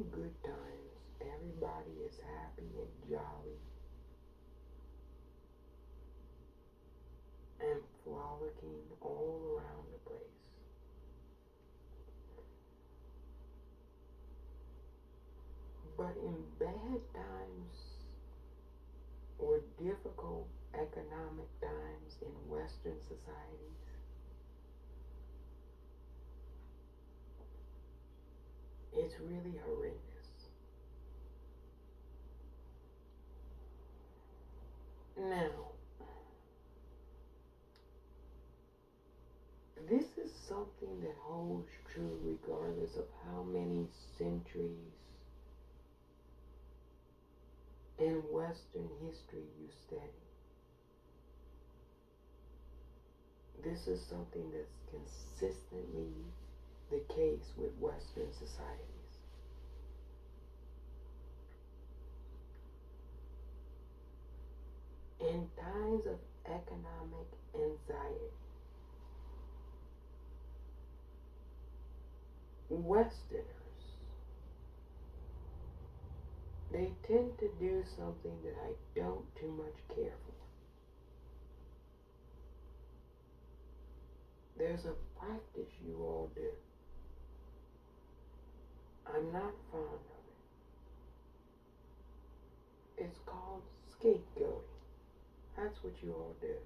during good times, everybody is happy and jolly and frolicking all around the place. But in bad times or difficult economic times in Western societies, it's really horrendous. Now, this is something that holds true regardless of how many centuries in Western history you study. This is something that's consistently the case with Western societies. In times of economic anxiety, Westerners, they tend to do something that I don't too much care for. There's a practice you all do. I'm not fond of it. It's called scapegoating. That's what you all do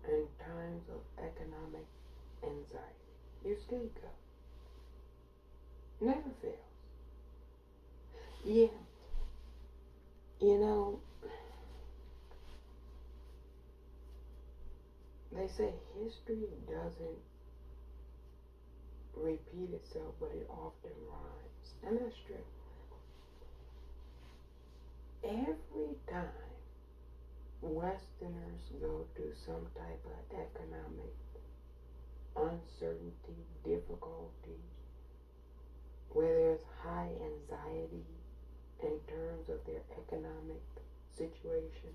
in times of economic anxiety. You scapegoat. Never fails. Yeah. You know, they say history doesn't repeat itself, but it often rhymes. And that's true. Every time Westerners go through some type of economic uncertainty, difficulty, where there's high anxiety in terms of their economic situation,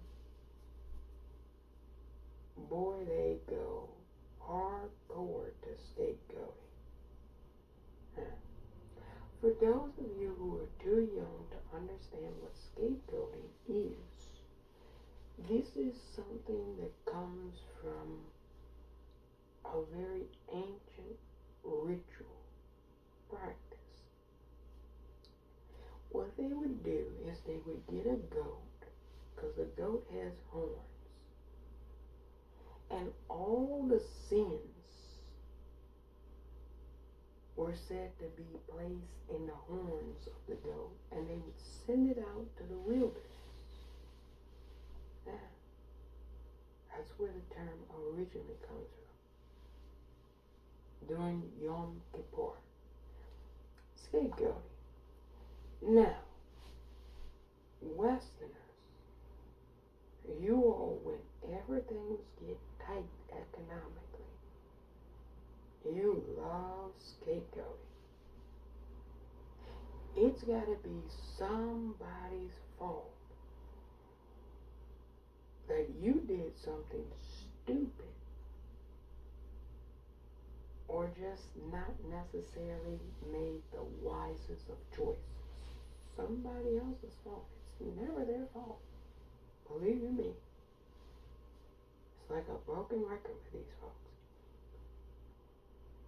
boy, they go hardcore to scapegoating. For those of you who are too young to understand what scapegoating is, this is something that comes from a very ancient ritual practice. What they would do is they would get a goat, because a goat has horns, and all the sins were said to be placed in the horns of the goat, and they would send it out to the wilderness. Now, that's where the term originally comes from. During Yom Kippur. Scapegoating. Now, Westerners, you all, when everything was getting tight economically, you love scapegoating. It's got to be somebody's fault that you did something stupid or just not necessarily made the wisest of choices. Somebody else's fault. It's never their fault. Believe you me. It's like a broken record with these folks.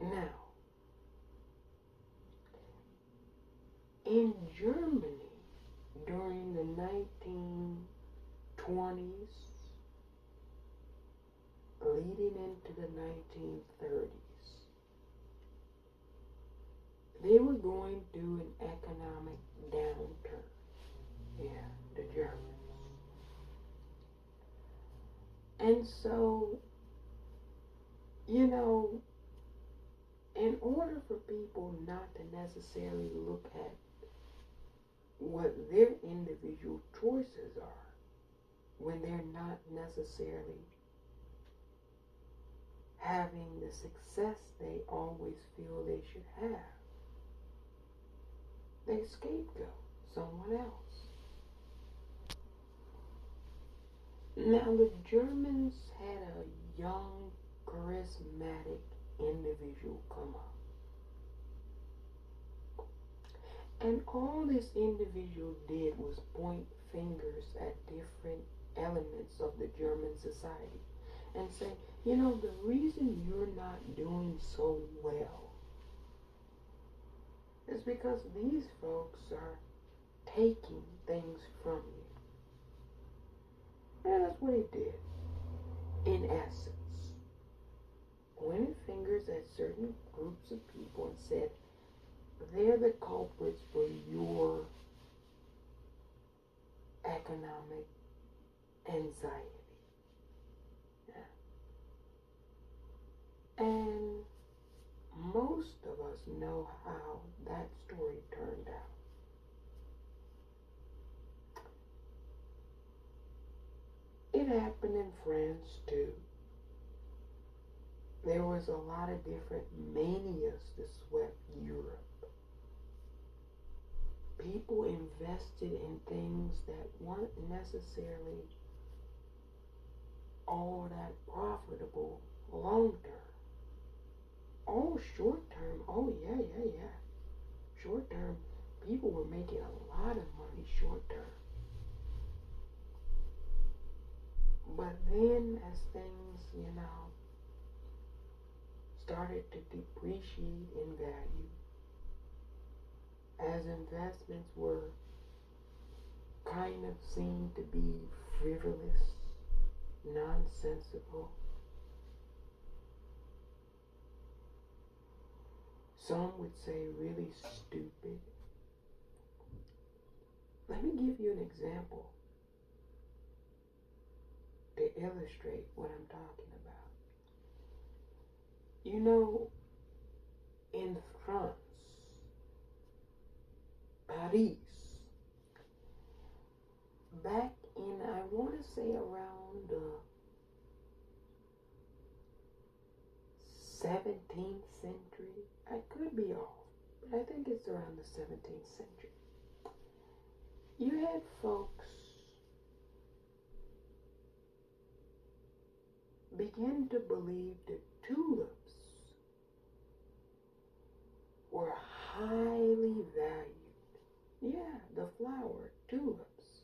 Now, in Germany, during the 1920s, leading into the 1930s, they were going through an economic downturn. Yeah, the Germans. And so, you know, in order for people not to necessarily look at what their individual choices are when they're not necessarily having the success they always feel they should have, they scapegoat someone else. Now, the Germans had a young, charismatic individual come up. And all this individual did was point fingers at different elements of the German society and say, you know, the reason you're not doing so well is because these folks are taking things from you. And that's what he did, in essence. Pointed fingers at certain groups of people and said, they're the culprits for your economic anxiety. Yeah. And most of us know how that story turned out. It happened in France too. There was a lot of different manias that swept Europe. People invested in things that weren't necessarily all that profitable long term. Oh, short term. Oh, yeah. Short term, people were making a lot of money short term. But then as things, started to depreciate in value, as investments were kind of seen to be frivolous, nonsensical, some would say really stupid. Let me give you an example to illustrate what I'm talking about. You know, in France, Paris, back in, I want to say around the 17th century, I could be off, but I think it's around the 17th century. You had folks begin to believe that tulips were highly valued. Yeah, the flower, tulips.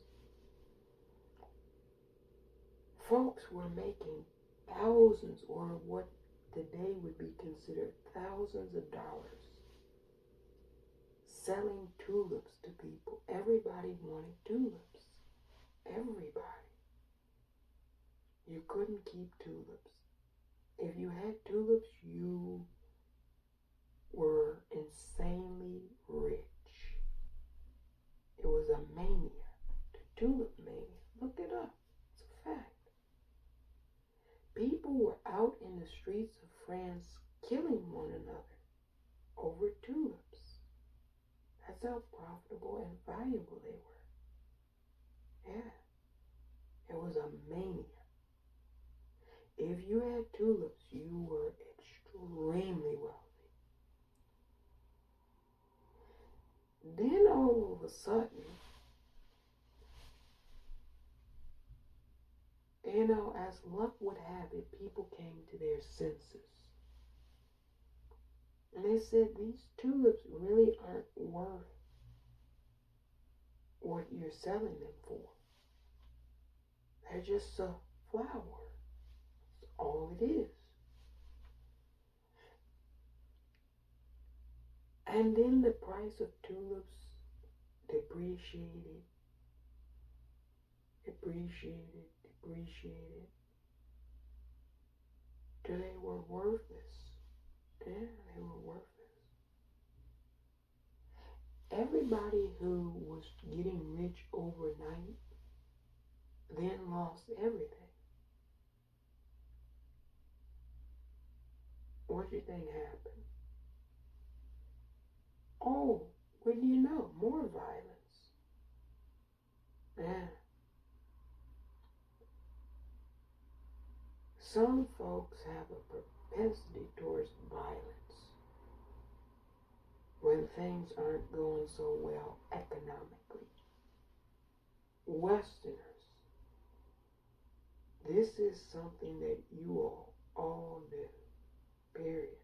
Folks were making thousands, or what today would be considered thousands of dollars, selling tulips to people. Everybody wanted tulips. Everybody. You couldn't keep tulips. If you had tulips, you were insanely rich. It was a mania. The tulip mania. Look it up. It's a fact. People were out in the streets of France killing one another over tulips. That's how profitable and valuable they were. Yeah. It was a mania. If you had tulips, you were extremely wealthy. Then all of a sudden, as luck would have it, people came to their senses. And they said, these tulips really aren't worth what you're selling them for. They're just a flower. That's all it is. And then the price of tulips depreciated, till they were worthless. Yeah, they were worthless. Everybody who was getting rich overnight then lost everything. What do you think happened? Oh, what do you know? More violence. Yeah. Some folks have a propensity towards violence when things aren't going so well economically. Westerners, this is something that you all do, period.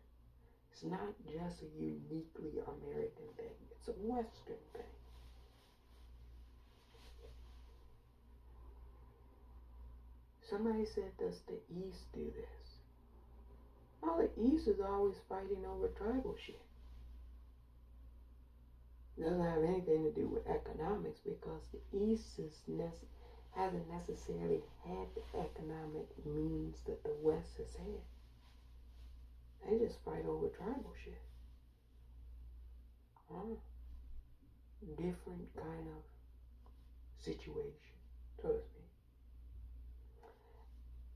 It's not just a uniquely American thing. It's It's a Western thing. Somebody said, does the East do this? Well, the East is always fighting over tribal shit. It doesn't have anything to do with economics because the East hasn't necessarily had the economic means that the West has had. They just fight over tribal shit. Different kind of situation, so to speak.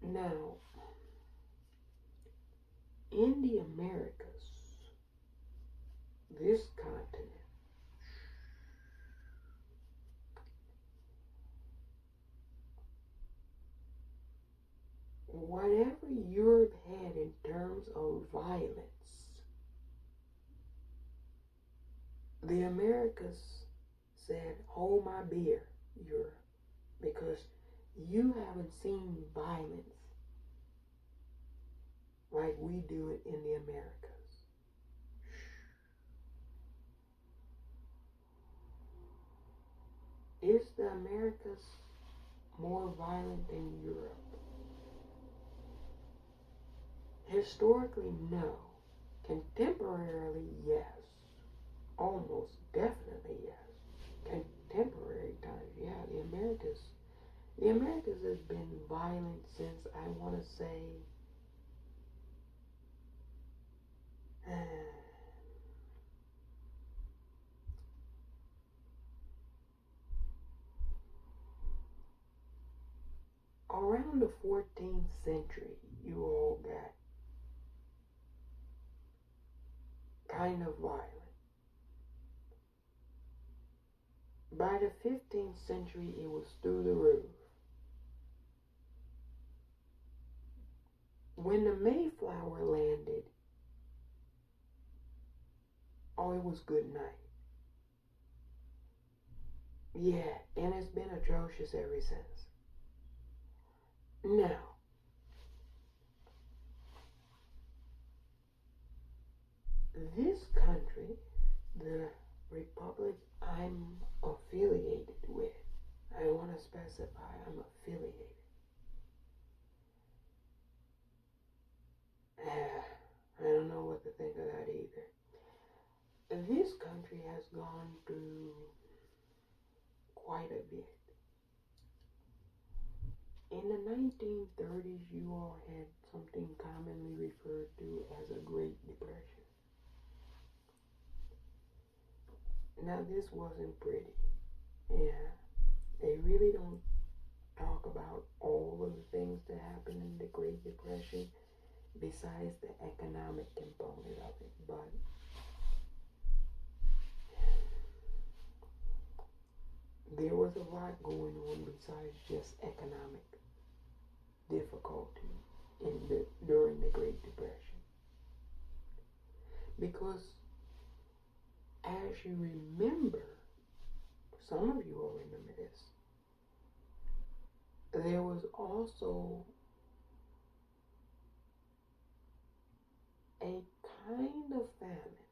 Now, in the Americas, this continent, whatever Europe had in terms of violence, the Americas said, hold my beer, Europe, because you haven't seen violence like we do it in the Americas. Is the Americas more violent than Europe? Historically, no. Contemporarily, yes. Almost definitely, yes. Contemporary times, yeah. The Americas has been violent since, I want to say, around the 14th century, you all got kind of violent. By the 15th century, it was through the roof. When the Mayflower landed, oh, it was good night. Yeah, and it's been atrocious ever since. Now, this country, the republic I'm affiliated with, I want to specify I'm affiliated. I don't know what to think of that either. This country has gone through quite a bit. In the 1930s, you all had something commonly referred to as a Great Depression. Now, this wasn't pretty. Yeah, they really don't talk about all of the things that happened in the Great Depression besides the economic component of it, but there was a lot going on besides just economic difficulty during the Great Depression. Because as you remember, some of you will remember this, there was also a kind of famine.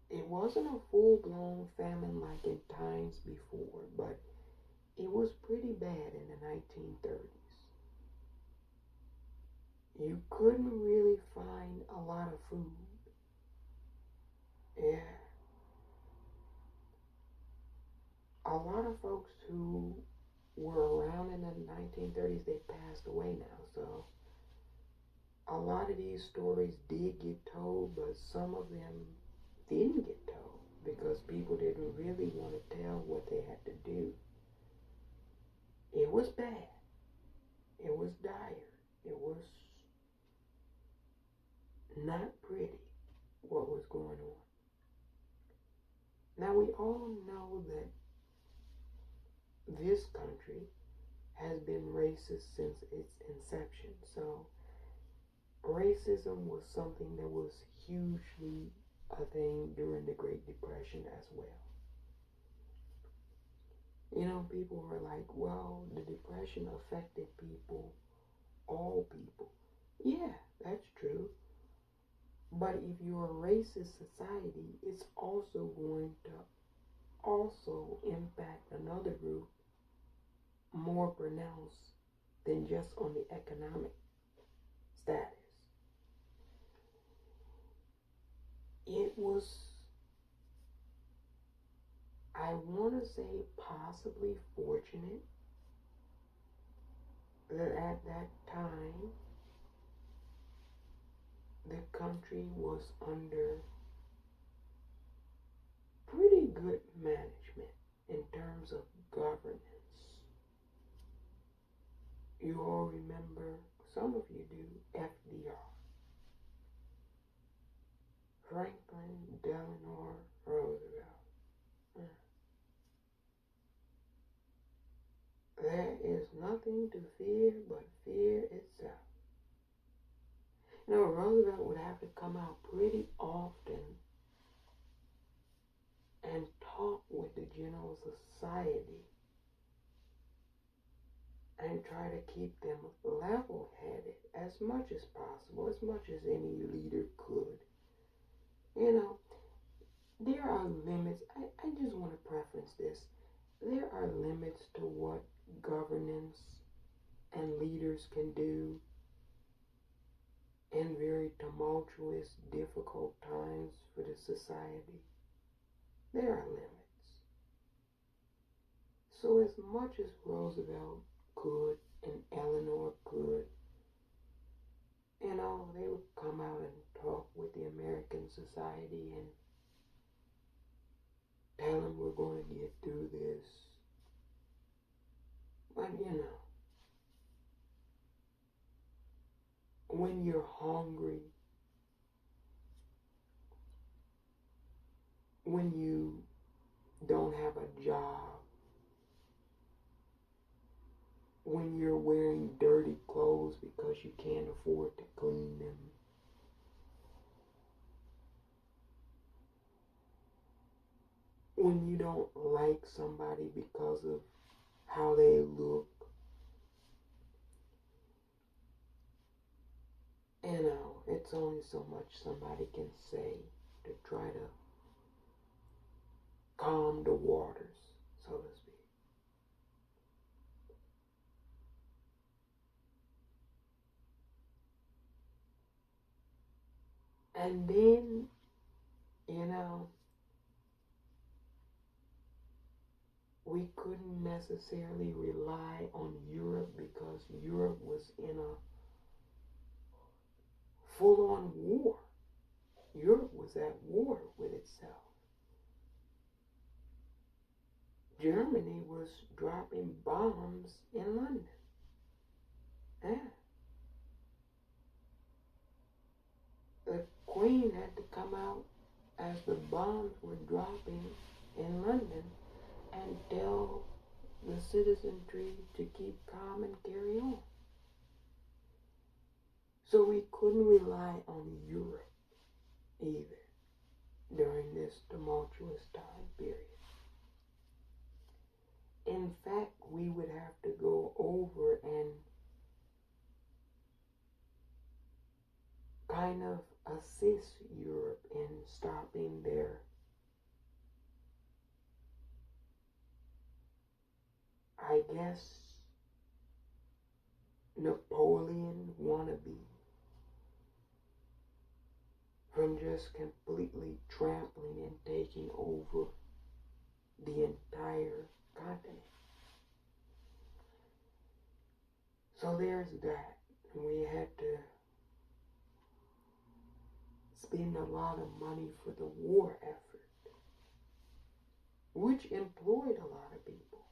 It wasn't a full-blown famine like in times before, but it was pretty bad in the 1930s. You couldn't really find a lot of food. Yeah. A lot of folks who were around in the 1930s, they passed away now, so a lot of these stories did get told, but some of them didn't get told because people didn't really want to tell what they had to do. It was bad. It was dire. It was not pretty what was going on. Now we all know that this country has been racist since its inception. So racism was something that was hugely a thing during the Great Depression as well. You know, people were like, well, the Depression affected people, all people. Yeah, that's true. But if you're a racist society, it's also going to also impact another group more pronounced than just on the economic status. It was, I want to say, possibly fortunate that at that time the country was under pretty good management in terms of governance. You all remember, some of you do, FDR, Franklin Delano Roosevelt. There is nothing to fear but fear itself. You know, Roosevelt would have to come out pretty often and talk with the general society and try to keep them level-headed as much as possible, as much as any leader could. You know, there are limits. I just want to preference this. There are limits to what governance and leaders can do in very tumultuous, difficult times for the society. There are limits. So as much as Roosevelt could and Eleanor could, you know, they would come out and talk with the American society and tell them we're going to get through this. But you know, when you're hungry, when you don't have a job, when you're wearing dirty clothes because you can't afford to clean them, when you don't like somebody because of how they look, you know, it's only so much somebody can say to try to calm the waters, so to speak. And then, you know, we couldn't necessarily rely on Europe because Europe was in a full-on war. Europe was at war with itself. Germany was dropping bombs in London. Yeah. The Queen had to come out as the bombs were dropping in London and tell the citizenry to keep calm and carry on. So we couldn't rely on Europe either during this tumultuous time period. In fact, we would have to go over and kind of assist Europe in stopping their, I guess, Napoleon wannabe from just completely trampling and taking over the entire continent. So there's that. We had to spend a lot of money for the war effort, which employed a lot of people.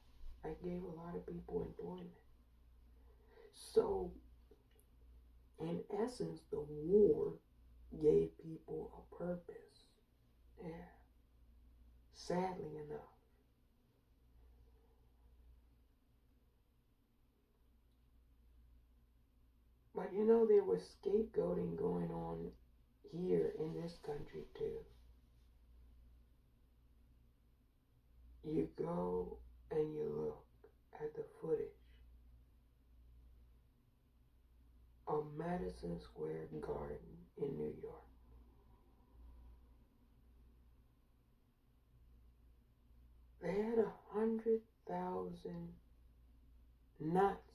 I gave a lot of people employment. So, in essence, the war gave people a purpose. Yeah. Sadly enough. But you know, there was scapegoating going on here in this country too. You go and you look at the footage of Madison Square Garden in New York. they had 100,000 Nazis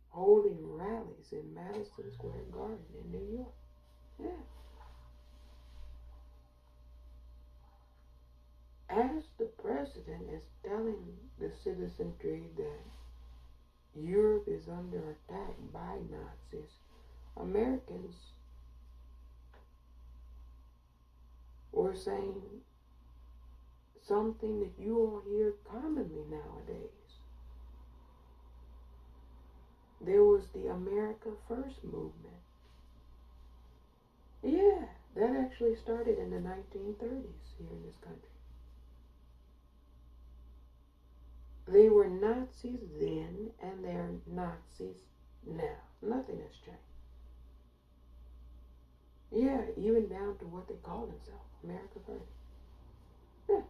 holding rallies in Madison Square Garden in New York. Yeah. As the president is telling the citizenry that Europe is under attack by Nazis, Americans were saying something that you all hear commonly nowadays. There was the America First movement. Yeah, that actually started in the 1930s here in this country. They were Nazis then, and they're Nazis now. Nothing has changed. Yeah, even down to what they call themselves, America First. Yeah.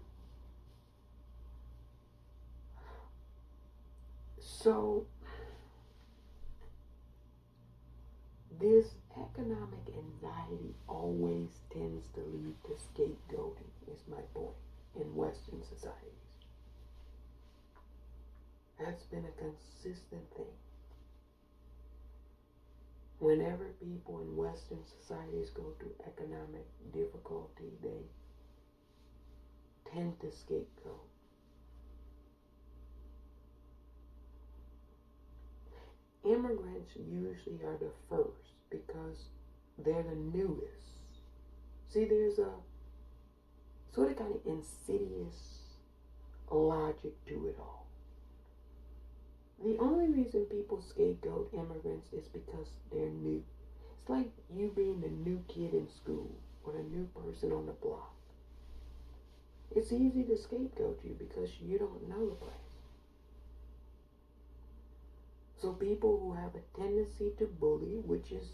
So, this economic anxiety always tends to lead to scapegoating, is my point, in Western societies. That's been a consistent thing. Whenever people in Western societies go through economic difficulty, they tend to scapegoat. Immigrants usually are the first because they're the newest. See, there's a sort of kind of insidious logic to it all. The only reason people scapegoat immigrants is because they're new. It's like you being the new kid in school or the new person on the block. It's easy to scapegoat you because you don't know the place. So people who have a tendency to bully, which is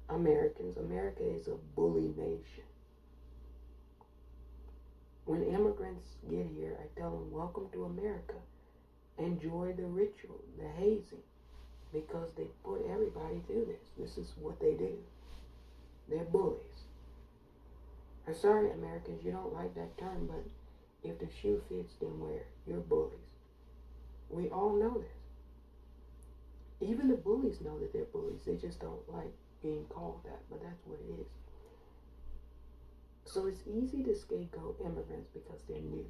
Americans, America is a bully nation. When immigrants get here, I tell them, welcome to America. Enjoy the ritual, the hazing, because they put everybody through this. This is what they do. They're bullies. I'm sorry, Americans, you don't like that term, but if the shoe fits, then wear it. You're bullies. We all know this. Even the bullies know that they're bullies. They just don't like being called that, but that's what it is. So it's easy to scapegoat immigrants because they're new.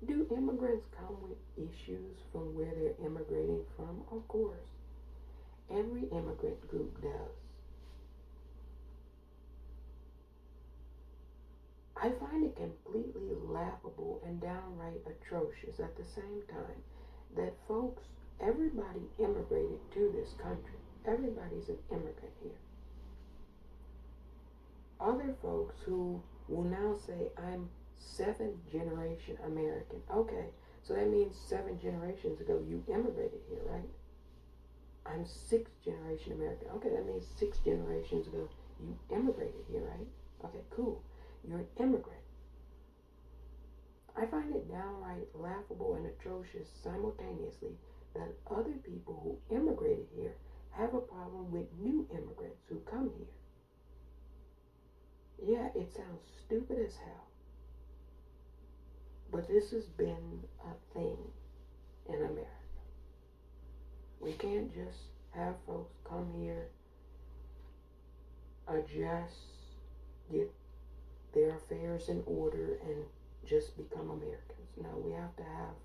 Do immigrants come with issues from where they're immigrating from? Of course. Every immigrant group does. I find it completely laughable and downright atrocious at the same time that folks, everybody immigrated to this country. Everybody's an immigrant here. Other folks who will now say, I'm 7th generation American. Okay, so that means 7 generations ago you immigrated here, right? I'm 6th generation American. Okay, that means 6 generations ago you immigrated here, right? Okay, cool. You're an immigrant. I find it downright laughable and atrocious simultaneously that other people who immigrated here have a problem with new immigrants who come here. Yeah, it sounds stupid as hell. But this has been a thing in America. We can't just have folks come here, adjust, get their affairs in order, and just become Americans. No, we have to have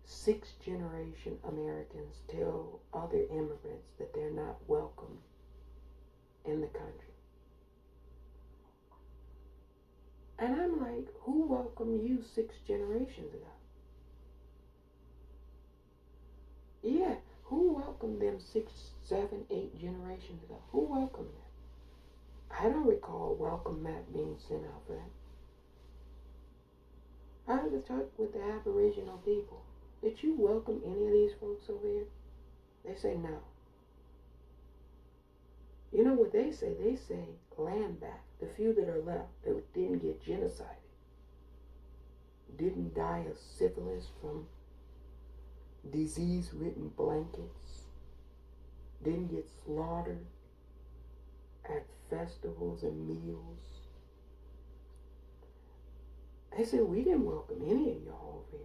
6th generation Americans tell other immigrants that they're not welcome in the country. And I'm like, who welcomed you 6 generations ago? Yeah, who welcomed them 6, 7, 8 generations ago? Who welcomed them? I don't recall welcome mat being sent out for them. I had to talk with the Aboriginal people. Did you welcome any of these folks over here? They say no. You know what they say? They say land back. The few that are left that didn't get genocided, didn't die of syphilis from disease-ridden blankets, didn't get slaughtered at festivals and meals. They said, we didn't welcome any of y'all over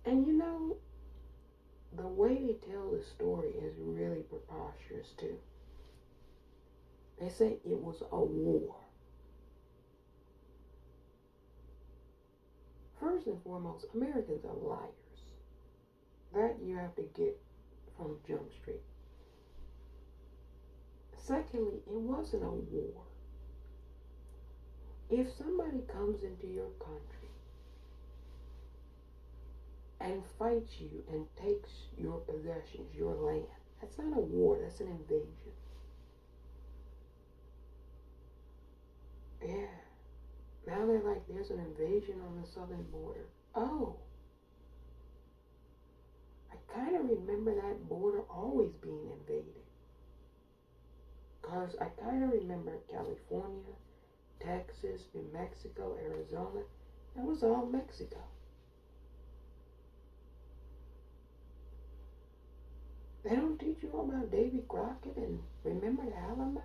here. And you know, the way they tell the story is really preposterous too. They say it was a war. First and foremost, Americans are liars. That you have to get from Jump Street. Secondly, it wasn't a war. If somebody comes into your country and fights you and takes your possessions, your land, that's not a war, that's an invasion. Yeah. Now they're like, there's an invasion on the southern border. Oh. I kind of remember that border always being invaded. Because I kind of remember California, Texas, New Mexico, Arizona. That was all Mexico. They don't teach you about Davy Crockett and remember the Alamo?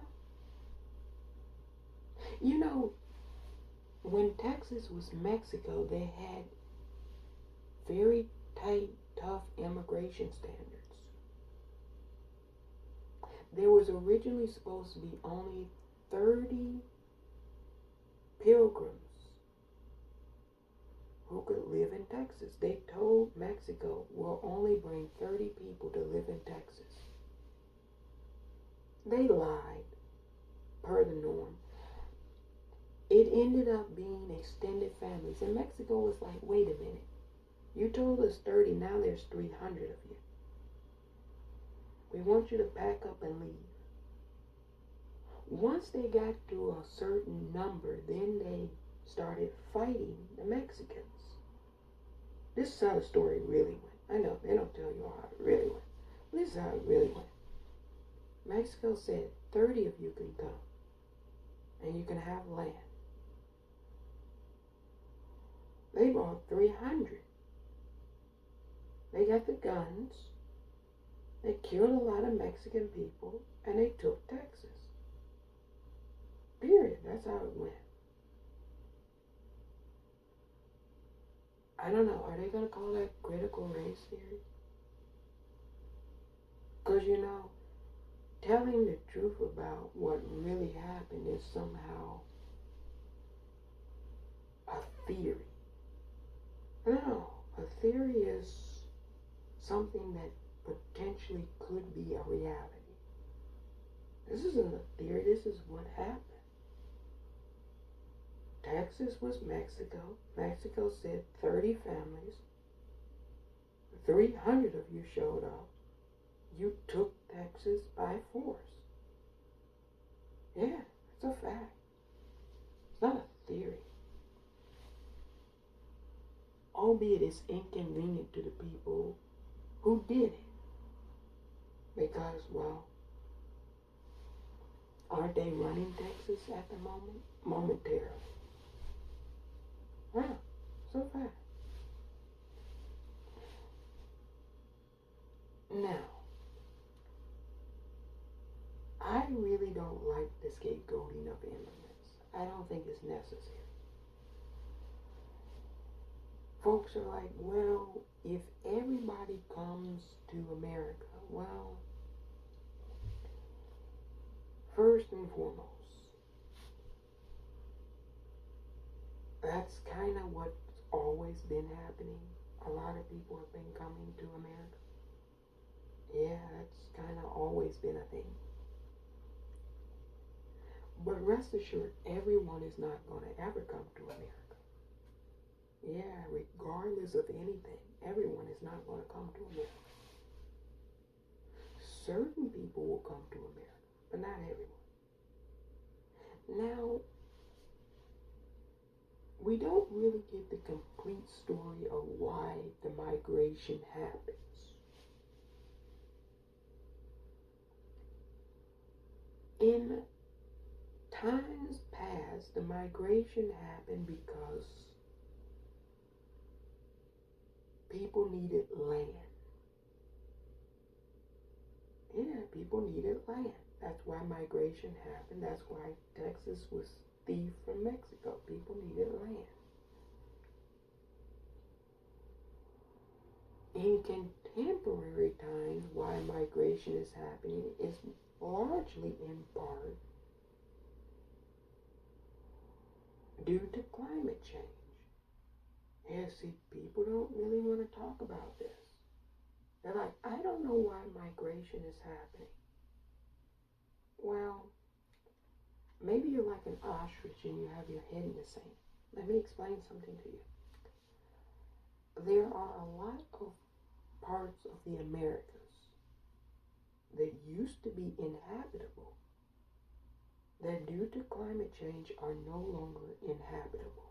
You know, when Texas was Mexico, they had very tight, tough immigration standards. There was originally supposed to be only 30 pilgrims who could live in Texas. They told Mexico, we'll only bring 30 people to live in Texas. They lied, per the norm. It ended up being extended families. And Mexico was like, wait a minute. You told us 30, now there's 300 of you. We want you to pack up and leave. Once they got to a certain number, then they started fighting the Mexicans. This is how the story really went. I know, they don't tell you how it really went. This is how it really went. Mexico said, 30 of you can come. And you can have land. They brought 300. They got the guns. They killed a lot of Mexican people. And they took Texas. Period. That's how it went. I don't know. Are they going to call that critical race theory? Because, you know, telling the truth about what really happened is somehow a theory. No, a theory is something that potentially could be a reality. This isn't a theory, this is what happened. Texas was Mexico. Mexico said 30 families. 300 of you showed up. You took Texas by force. Yeah, it's a fact. It's not a theory. Albeit it's inconvenient to the people who did it. Because, well, aren't they running Texas at the moment? Momentarily. Yeah, so fast. Now, I really don't like the scapegoating of immigrants. I don't think it's necessary. Folks are like, well, if everybody comes to America, well, first and foremost, that's kind of what's always been happening. A lot of people have been coming to America. Yeah, that's kind of always been a thing. But rest assured, everyone is not going to ever come to America. Yeah, regardless of anything, everyone is not going to come to America. Certain people will come to America, but not everyone. Now, we don't really get the complete story of why the migration happens. In times past, the migration happened because people needed land. Yeah, people needed land. That's why migration happened. That's why Texas was thieved from Mexico. People needed land. In contemporary times, why migration is happening is largely in part due to climate change. Yeah, see, people don't really want to talk about this. They're like, I don't know why migration is happening. Well, maybe you're like an ostrich and you have your head in the sand. Let me explain something to you. There are a lot of parts of the Americas that used to be inhabitable that due to climate change are no longer inhabitable.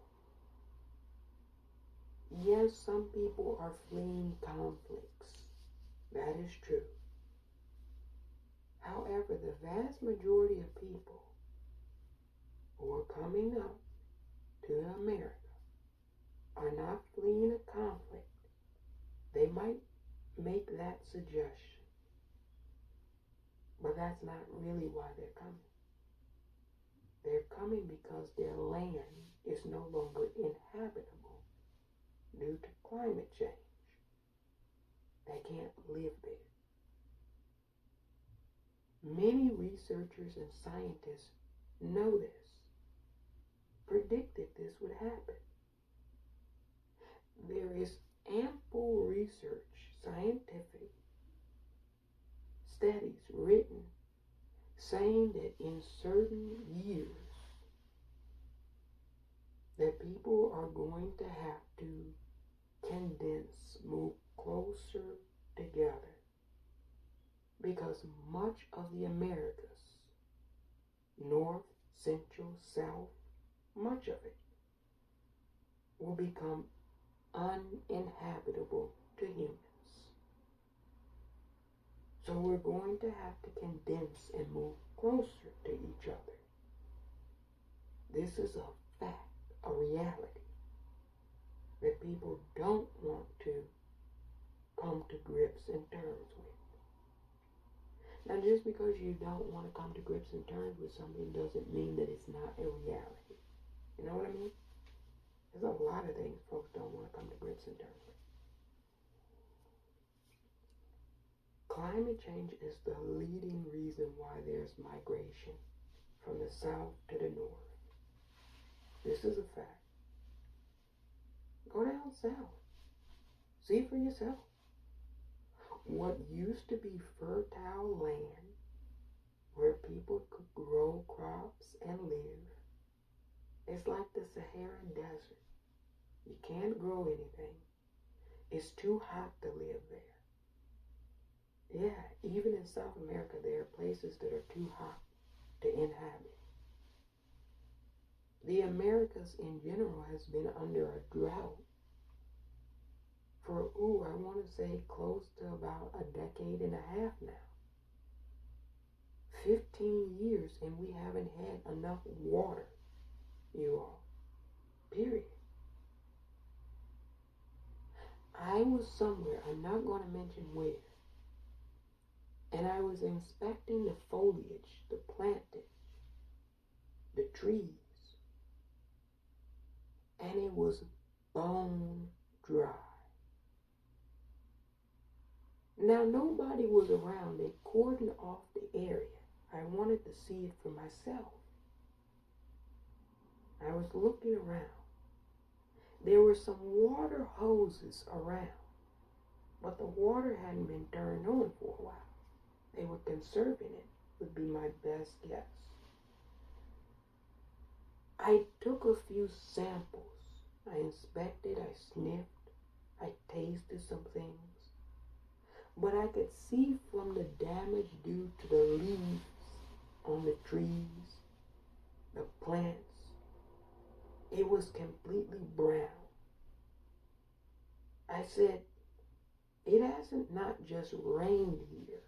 Yes, some people are fleeing conflicts. That is true. However, the vast majority of people who are coming up to America are not fleeing a conflict. They might make that suggestion, but that's not really why they're coming. They're coming because their land is no longer inhabitable due to climate change. They can't live there. Many researchers and scientists know this, predicted this would happen. There is ample research, scientific studies written saying that in certain years that people are going to have to condense, move closer together, because much of the Americas, North, Central, South, much of it will become uninhabitable to humans. So we're going to have to condense and move closer to each other. This is a fact, a reality that people don't want to come to grips and terms with. Now, just because you don't want to come to grips and terms with something doesn't mean that it's not a reality. You know what I mean? There's a lot of things folks don't want to come to grips and terms with. Climate change is the leading reason why there's migration from the south to the north. This is a fact. Go down south. See for yourself. What used to be fertile land where people could grow crops and live, it's like the Saharan desert. You can't grow anything. It's too hot to live there. Yeah, even in South America, there are places that are too hot to inhabit. The Americas in general has been under a drought for, I want to say close to about a decade and a half now. 15 years and we haven't had enough water, you all. Period. I was somewhere, I'm not going to mention where, and I was inspecting the foliage, the plantage, the trees, and it was bone dry. Now, nobody was around. They cordoned off the area. I wanted to see it for myself. I was looking around. There were some water hoses around, but the water hadn't been turned on for a while. They were conserving it, would be my best guess. I took a few samples. I inspected, I sniffed, I tasted some things. But I could see from the damage due to the leaves on the trees, the plants, it was completely brown. I said, it hasn't not just rained here.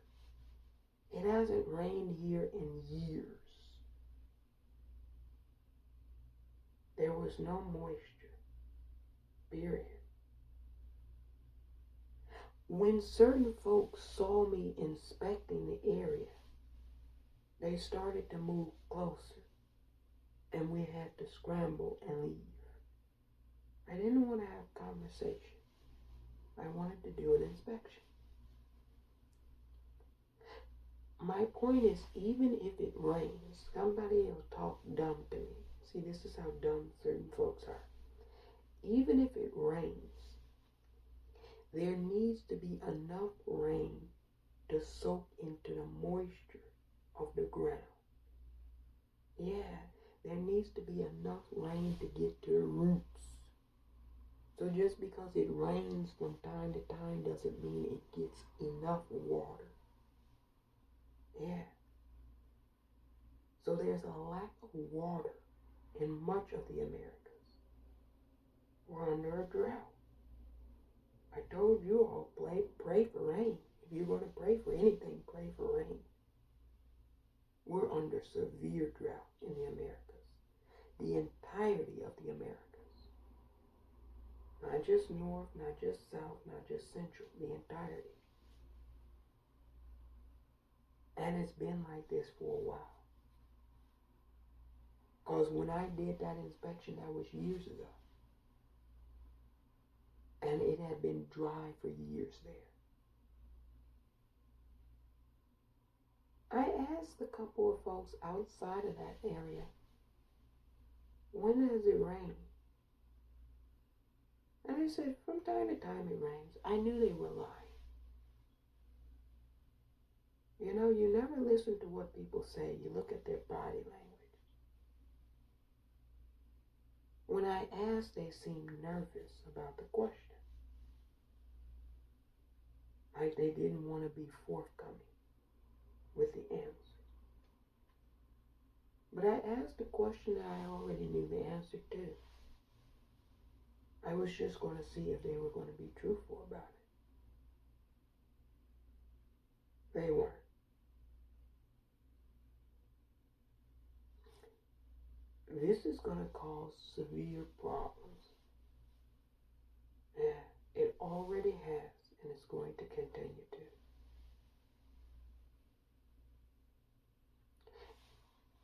It hasn't rained here in years. There was no moisture. Period. When certain folks saw me inspecting the area, they started to move closer, and we had to scramble and leave. I didn't want to have conversation. I wanted to do an inspection. My point is, even if it rains, somebody will talk dumb to me. See, this is how dumb certain folks are. Even if it rains, there needs to be enough rain to soak into the moisture of the ground. Yeah, there needs to be enough rain to get to the roots. So just because it rains from time to time doesn't mean it gets enough water. Yeah. So there's a lack of water in much of the Americas. We're under a drought. I told you all, pray for rain. If you're going to pray for anything, pray for rain. We're under severe drought in the Americas. The entirety of the Americas. Not just north, not just south, not just central. The entirety. And it's been like this for a while. Because when I did that inspection, that was years ago. And it had been dry for years there. I asked a couple of folks outside of that area, when does it rain? And they said, from time to time it rains. I knew they were lying. You know, you never listen to what people say. You look at their body language. When I asked, they seemed nervous about the question. Like they didn't want to be forthcoming with the answer. But I asked a question that I already knew the answer to. I was just going to see if they were going to be truthful about it. They weren't. This is going to cause severe problems. Yeah, it already has, and it's going to continue to.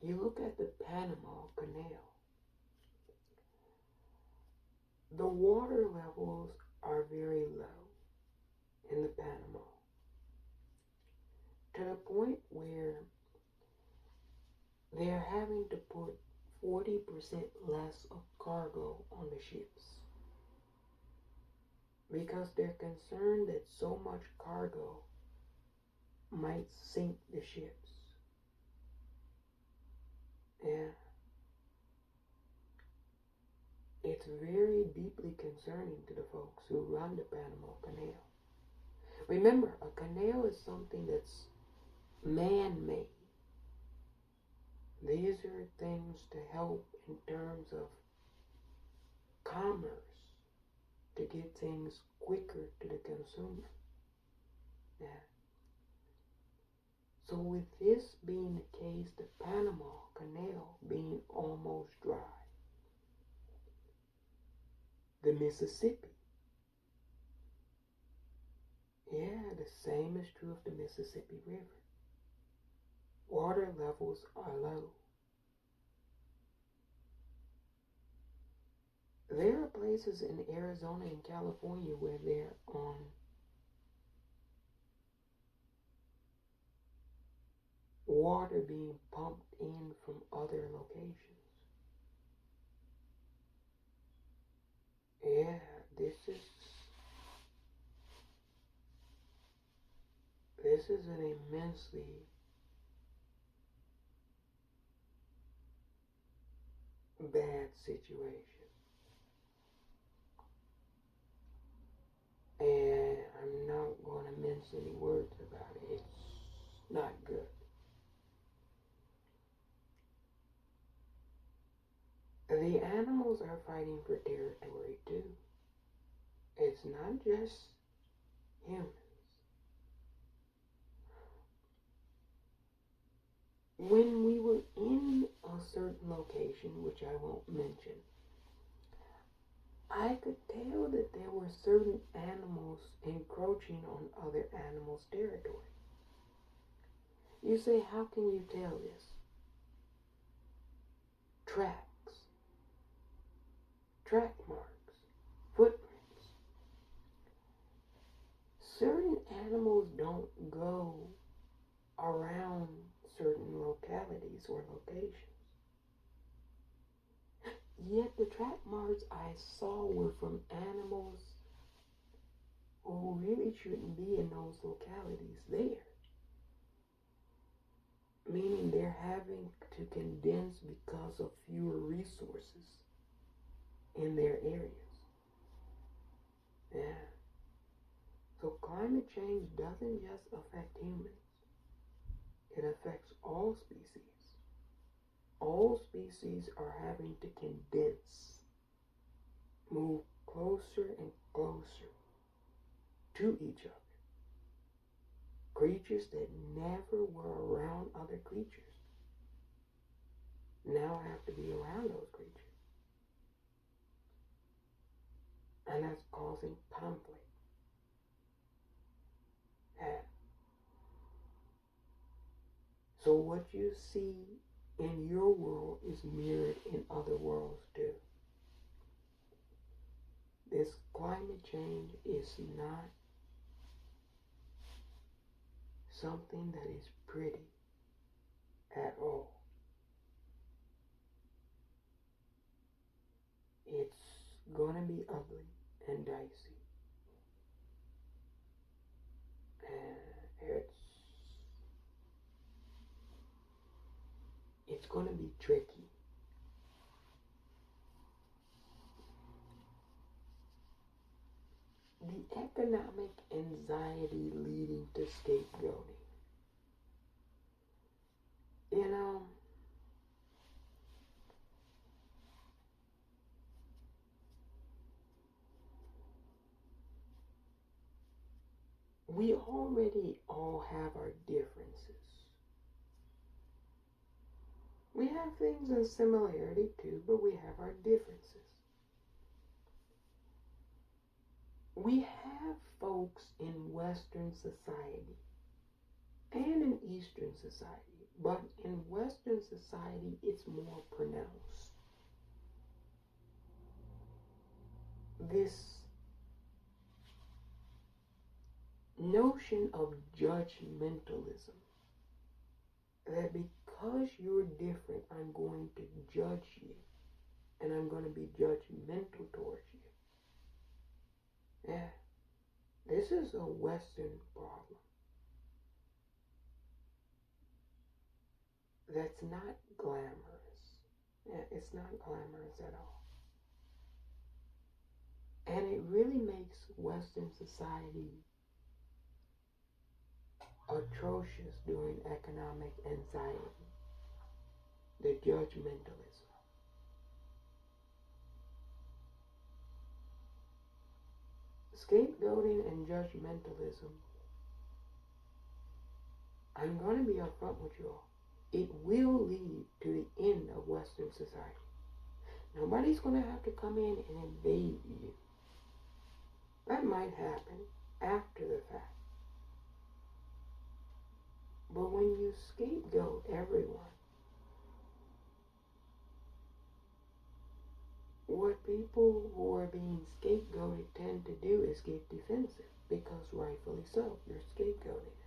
You look at the Panama Canal. The water levels are very low in the Panama, to the point where they're having to put 40% less of cargo on the ships because they're concerned that so much cargo might sink the ships. Yeah. It's very deeply concerning to the folks who run the Panama Canal. Remember, a canal is something that's man-made. These are things to help in terms of commerce, to get things quicker to the consumer. Yeah. So with this being the case, the Panama Canal being almost dry, the Mississippi, yeah, the same is true of the Mississippi River. Water levels are low. There are places in Arizona and California where they're on water being pumped in from other locations. Yeah, this is an immensely bad situation. And I'm not going to mince any words about it. It's not good. The animals are fighting for territory too. It's not just humans. When we were in a certain location, which I won't mention, I could tell that there were certain animals encroaching on other animals' territory. You say, how can you tell this? Tracks, track marks, footprints. Certain animals don't go around certain localities or locations. Yet the track marks I saw were from animals who really shouldn't be in those localities there. Meaning they're having to condense because of fewer resources in their areas. Yeah. So climate change doesn't just affect humans. It affects all species. All species are having to condense, move closer and closer to each other. Creatures that never were around other creatures now have to be around those creatures. And that's causing conflict. Yeah. So what you see in your world is mirrored in other worlds too. This climate change is not something that is pretty at all. It's gonna be ugly and dicey. And it's gonna be tricky. The economic anxiety leading to scapegoating. You know, we already all have our differences. We have things in similarity too, but we have our differences. We have folks in Western society and in Eastern society, but in Western society it's more pronounced. This notion of judgmentalism, that because you're different, I'm going to judge you and I'm going to be judgmental towards you. Yeah, this is a Western problem that's not glamorous. Yeah, it's not glamorous at all. And it really makes Western society atrocious during economic anxiety, the judgmentalism. Scapegoating and judgmentalism, I'm going to be upfront with you all. It will lead to the end of Western society. Nobody's going to have to come in and invade you. That might happen after the fact. But when you scapegoat everyone, what people who are being scapegoated tend to do is get defensive, because rightfully so, you're scapegoating.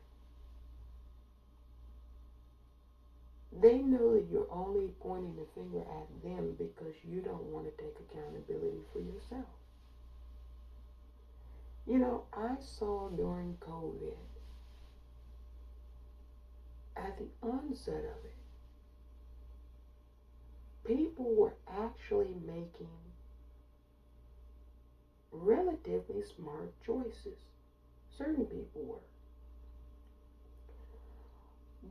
They know that you're only pointing the finger at them because you don't want to take accountability for yourself. You know, I saw during COVID, at the onset of it, people were actually making relatively smart choices. Certain people were.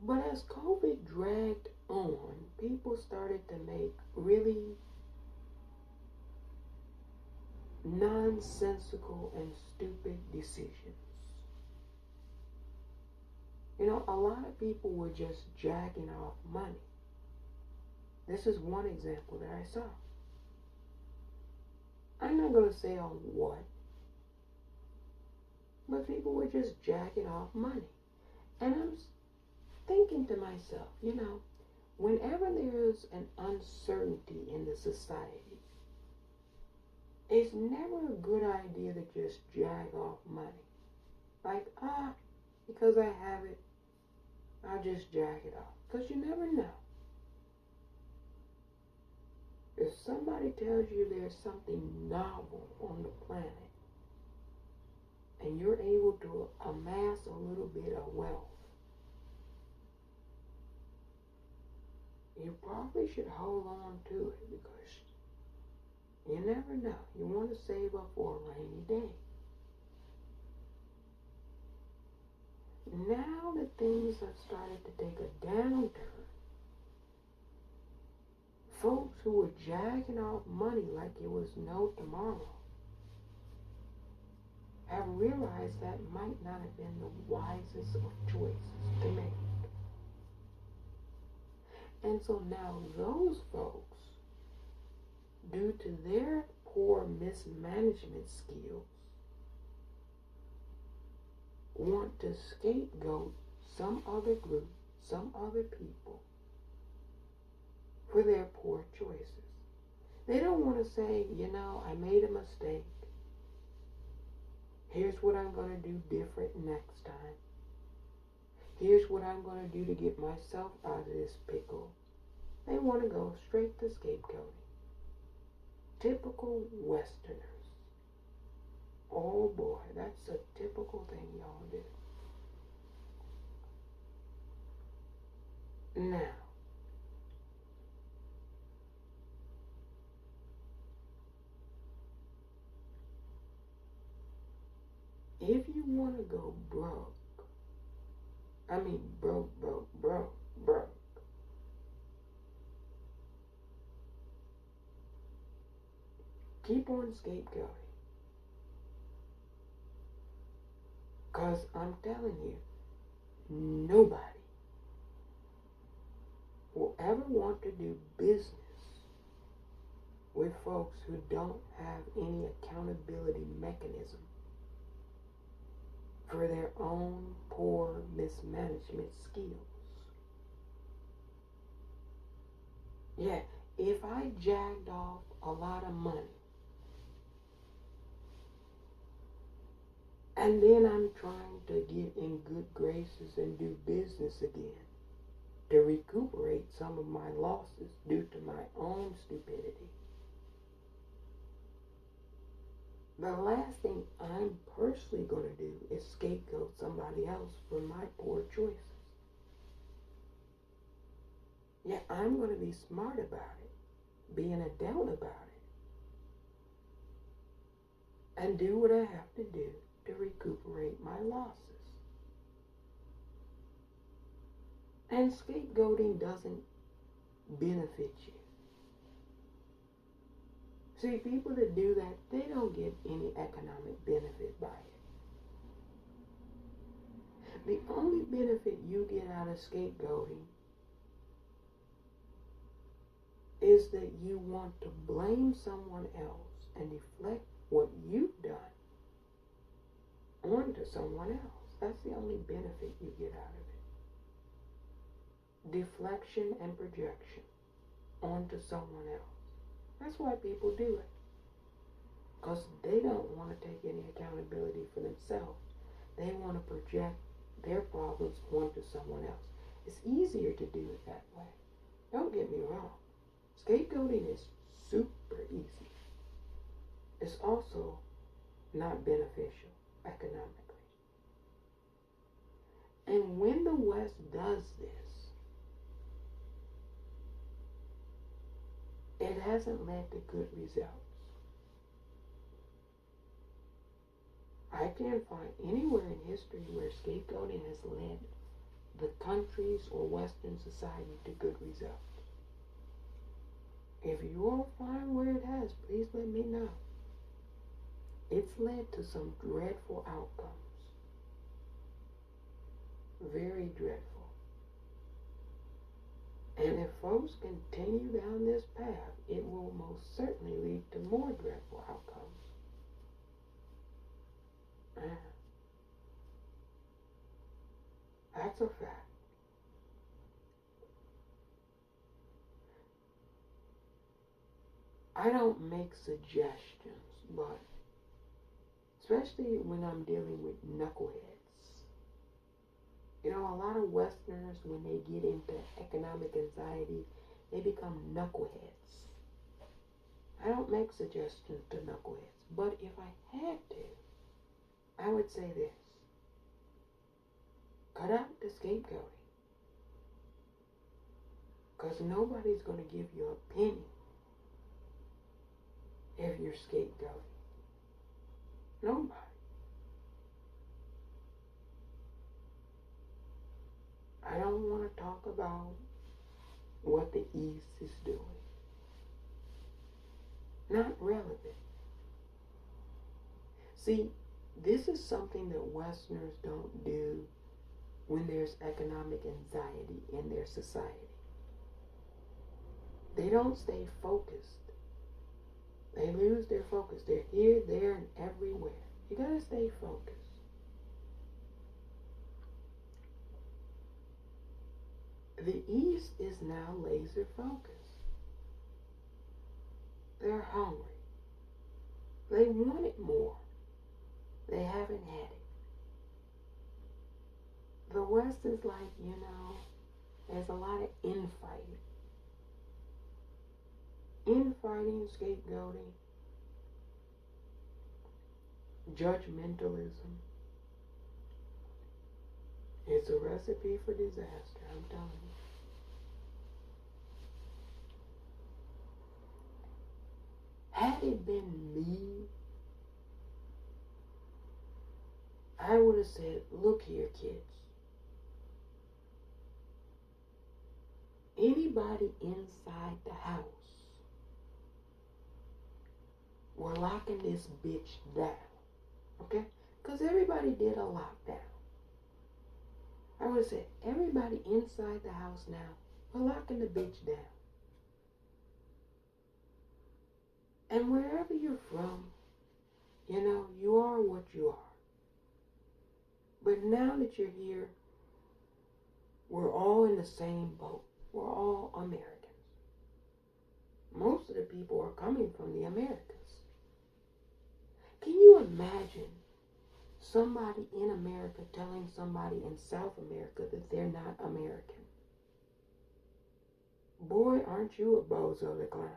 But as COVID dragged on, people started to make really nonsensical and stupid decisions. You know, a lot of people were just jacking off money. This is one example that I saw. I'm not going to say on what, but people were just jacking off money. And I'm thinking to myself, whenever there's an uncertainty in the society, it's never a good idea to just jag off money. Like, because I have it, I'll just jag it off. Because you never know. If somebody tells you there's something novel on the planet, and you're able to amass a little bit of wealth, you probably should hold on to it, because you never know. You want to save up for a rainy day. Now that things have started to take a downturn, folks who were jagging off money like it was no tomorrow have realized that might not have been the wisest of choices to make. And so now those folks, due to their poor mismanagement skills, want to scapegoat some other group, some other people, for their poor choices. They don't want to say, I made a mistake. Here's what I'm going to do different next time. Here's what I'm going to do to get myself out of this pickle. They want to go straight to scapegoating. Typical Westerners. Oh boy, that's a typical thing y'all do. Now, if you want to go broke, broke, keep on scapegoating. Because I'm telling you, nobody will ever want to do business with folks who don't have any accountability mechanism for their own poor mismanagement skills. Yeah, if I jagged off a lot of money, and then I'm trying to get in good graces and do business again to recuperate some of my losses due to my own stupidity, the last thing I'm personally going to do is scapegoat somebody else for my poor choices. Yeah, I'm going to be smart about it, be an adult about it, and do what I have to do to recuperate my losses. And scapegoating doesn't benefit you. See, people that do that, they don't get any economic benefit by it. The only benefit you get out of scapegoating is that you want to blame someone else and deflect what you've done onto someone else. That's the only benefit you get out of it. Deflection and projection onto someone else. That's why people do it. Because they don't want to take any accountability for themselves. They want to project their problems onto someone else. It's easier to do it that way. Don't get me wrong. Scapegoating is super easy. It's also not beneficial economically. And when the West does this, it hasn't led to good results. I can't find anywhere in history where scapegoating has led the countries or Western society to good results. If you all find where it has, please let me know. It's led to some dreadful outcomes. Very dreadful. And if folks West continue down this path, it will most certainly lead to more dreadful outcomes. That's a fact. I don't make suggestions, but especially when I'm dealing with knuckleheads. You know, a lot of Westerners, when they get into economic anxiety, they become knuckleheads. I don't make suggestions to knuckleheads, but if I had to, I would say this. Cut out the scapegoating. Because nobody's going to give you a penny if you're scapegoating. Nobody. I don't want to talk about what the East is doing. Not relevant. See, this is something that Westerners don't do when there's economic anxiety in their society. They don't stay focused. They lose their focus. They're here, there, and everywhere. You gotta stay focused. The East is now laser focused. They're hungry. They want it more. They haven't had it. The West is like, there's a lot of infighting. Infighting, scapegoating, judgmentalism. It's a recipe for disaster, I'm telling you. Had it been me, I would have said, look here, kids. Anybody inside the house, we're locking this bitch down. Okay? Because everybody did a lockdown. I would have said, everybody inside the house now, we're locking the bitch down. And wherever you're from, you are what you are. But now that you're here, we're all in the same boat. We're all Americans. Most of the people are coming from the Americas. Can you imagine somebody in America telling somebody in South America that they're not American? Boy, aren't you a bozo the clown.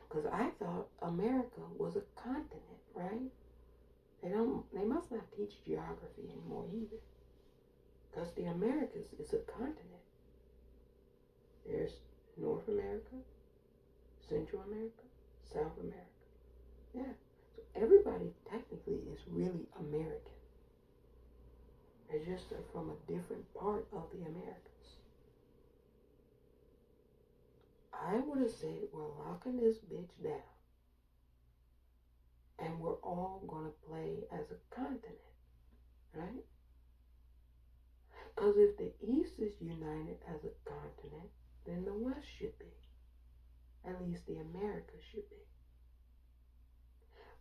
Because I thought America was a continent, right? They must not teach geography anymore either. Because the Americas is a continent. There's North America, Central America, South America. Yeah. So everybody technically is really American. They're just from a different part of the Americas. I would have said, we're locking this bitch down. And we're all going to play as a continent. Right? Because if the East is united as a continent, then the West should be. At least the Americas should be.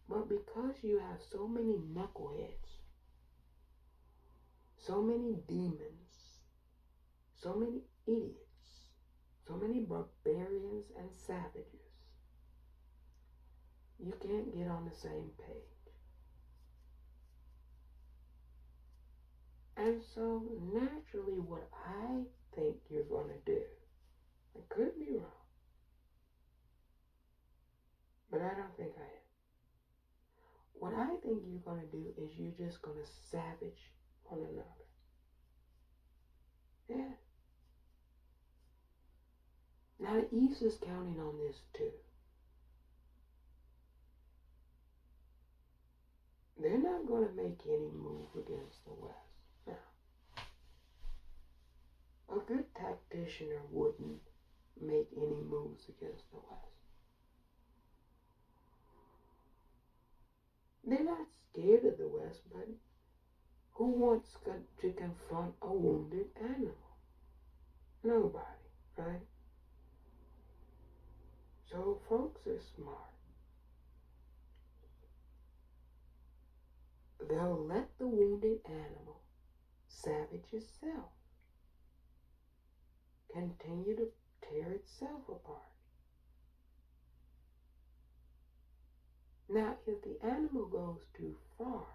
But because you have so many knuckleheads, so many demons, so many idiots, so many barbarians and savages, you can't get on the same page. And so naturally what I think you're going to do, I could be wrong, but I don't think I am. What I think you're going to do is you're just going to savage one another. Yeah. Now the East is counting on this too. They're not going to make any move against the West. Now, a good tacticianer wouldn't make any moves against the West. They're not scared of the West, but who wants to confront a wounded animal? Nobody, right? So folks are smart. They'll let the wounded animal, savage itself, continue to tear itself apart. Now, if the animal goes too far,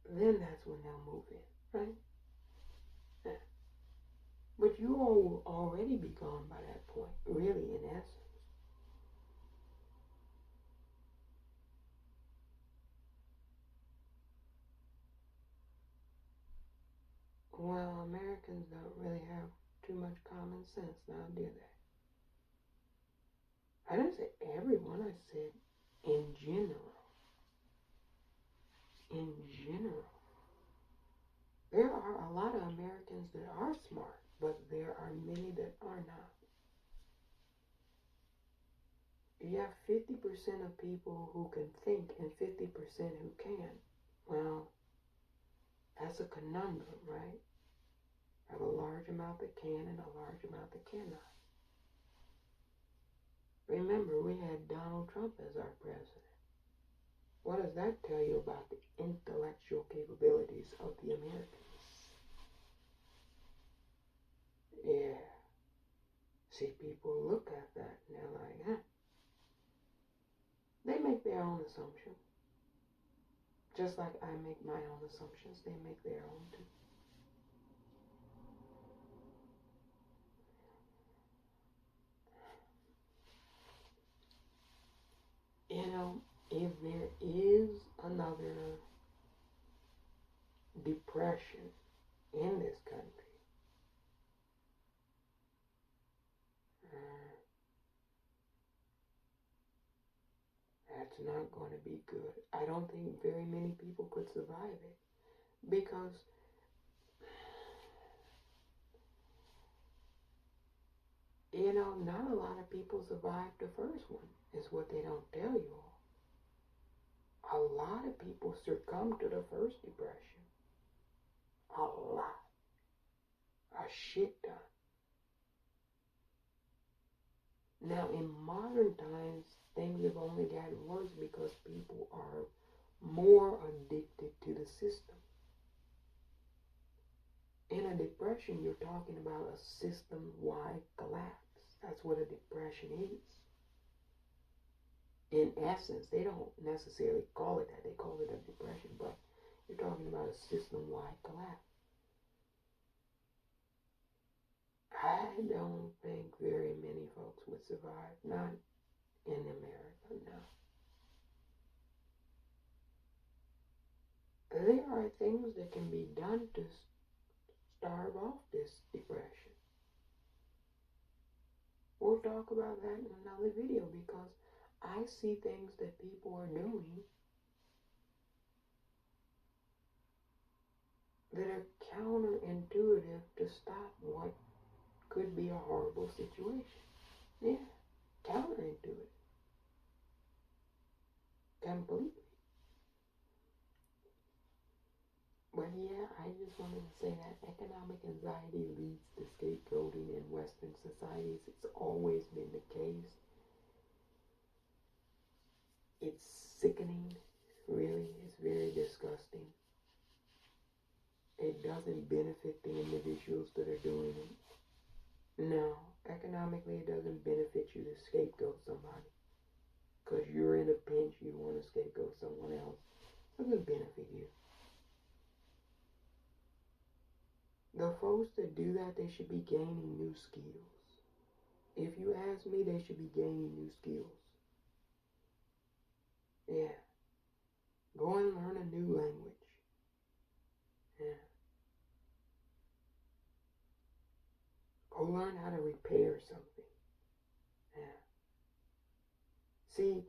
then that's when they'll move in, right? Yeah. But you all will already be gone by that point, really, in essence. Well, Americans don't really have too much common sense now, do they? I didn't say everyone, I said in general. In general. There are a lot of Americans that are smart, but there are many that are not. You have 50% of people who can think and 50% who can't. Well, that's a conundrum, right? Have a large amount that can and a large amount that cannot. Remember, we had Donald Trump as our president. What does that tell you about the intellectual capabilities of the Americans? Yeah. See, people look at that and they're like, huh. They make their own assumptions. Just like I make my own assumptions, they make their own too. You know, if there is another depression in this country, that's not going to be good. I don't think very many people could survive it because not a lot of people survived the first one, is what they don't tell you all. A lot of people succumbed to the first depression. A lot. A shit ton. Now, in modern times, things have only gotten worse because people are more addicted to the system. In a depression, you're talking about a system-wide collapse. That's what a depression is. In essence, they don't necessarily call it that. They call it a depression, but you're talking about a system-wide collapse. I don't think very many folks would survive. Not in America, no. There are things that can be done to starve off this depression. We'll talk about that in another video because I see things that people are doing that are counterintuitive to stop what could be a horrible situation. Yeah, counterintuitive. Completely. But yeah, I just wanted to say that economic anxiety leads to scapegoating in Western societies. It's always been the case. It's sickening, really. It's very disgusting. It doesn't benefit the individuals that are doing it. No, economically it doesn't benefit you to scapegoat somebody. Because you're in a pinch, you want to scapegoat someone else. It doesn't benefit you. The folks that do that, they should be gaining new skills. If you ask me, they should be gaining new skills. Yeah. Go and learn a new language. Yeah. Go learn how to repair something. Yeah. See,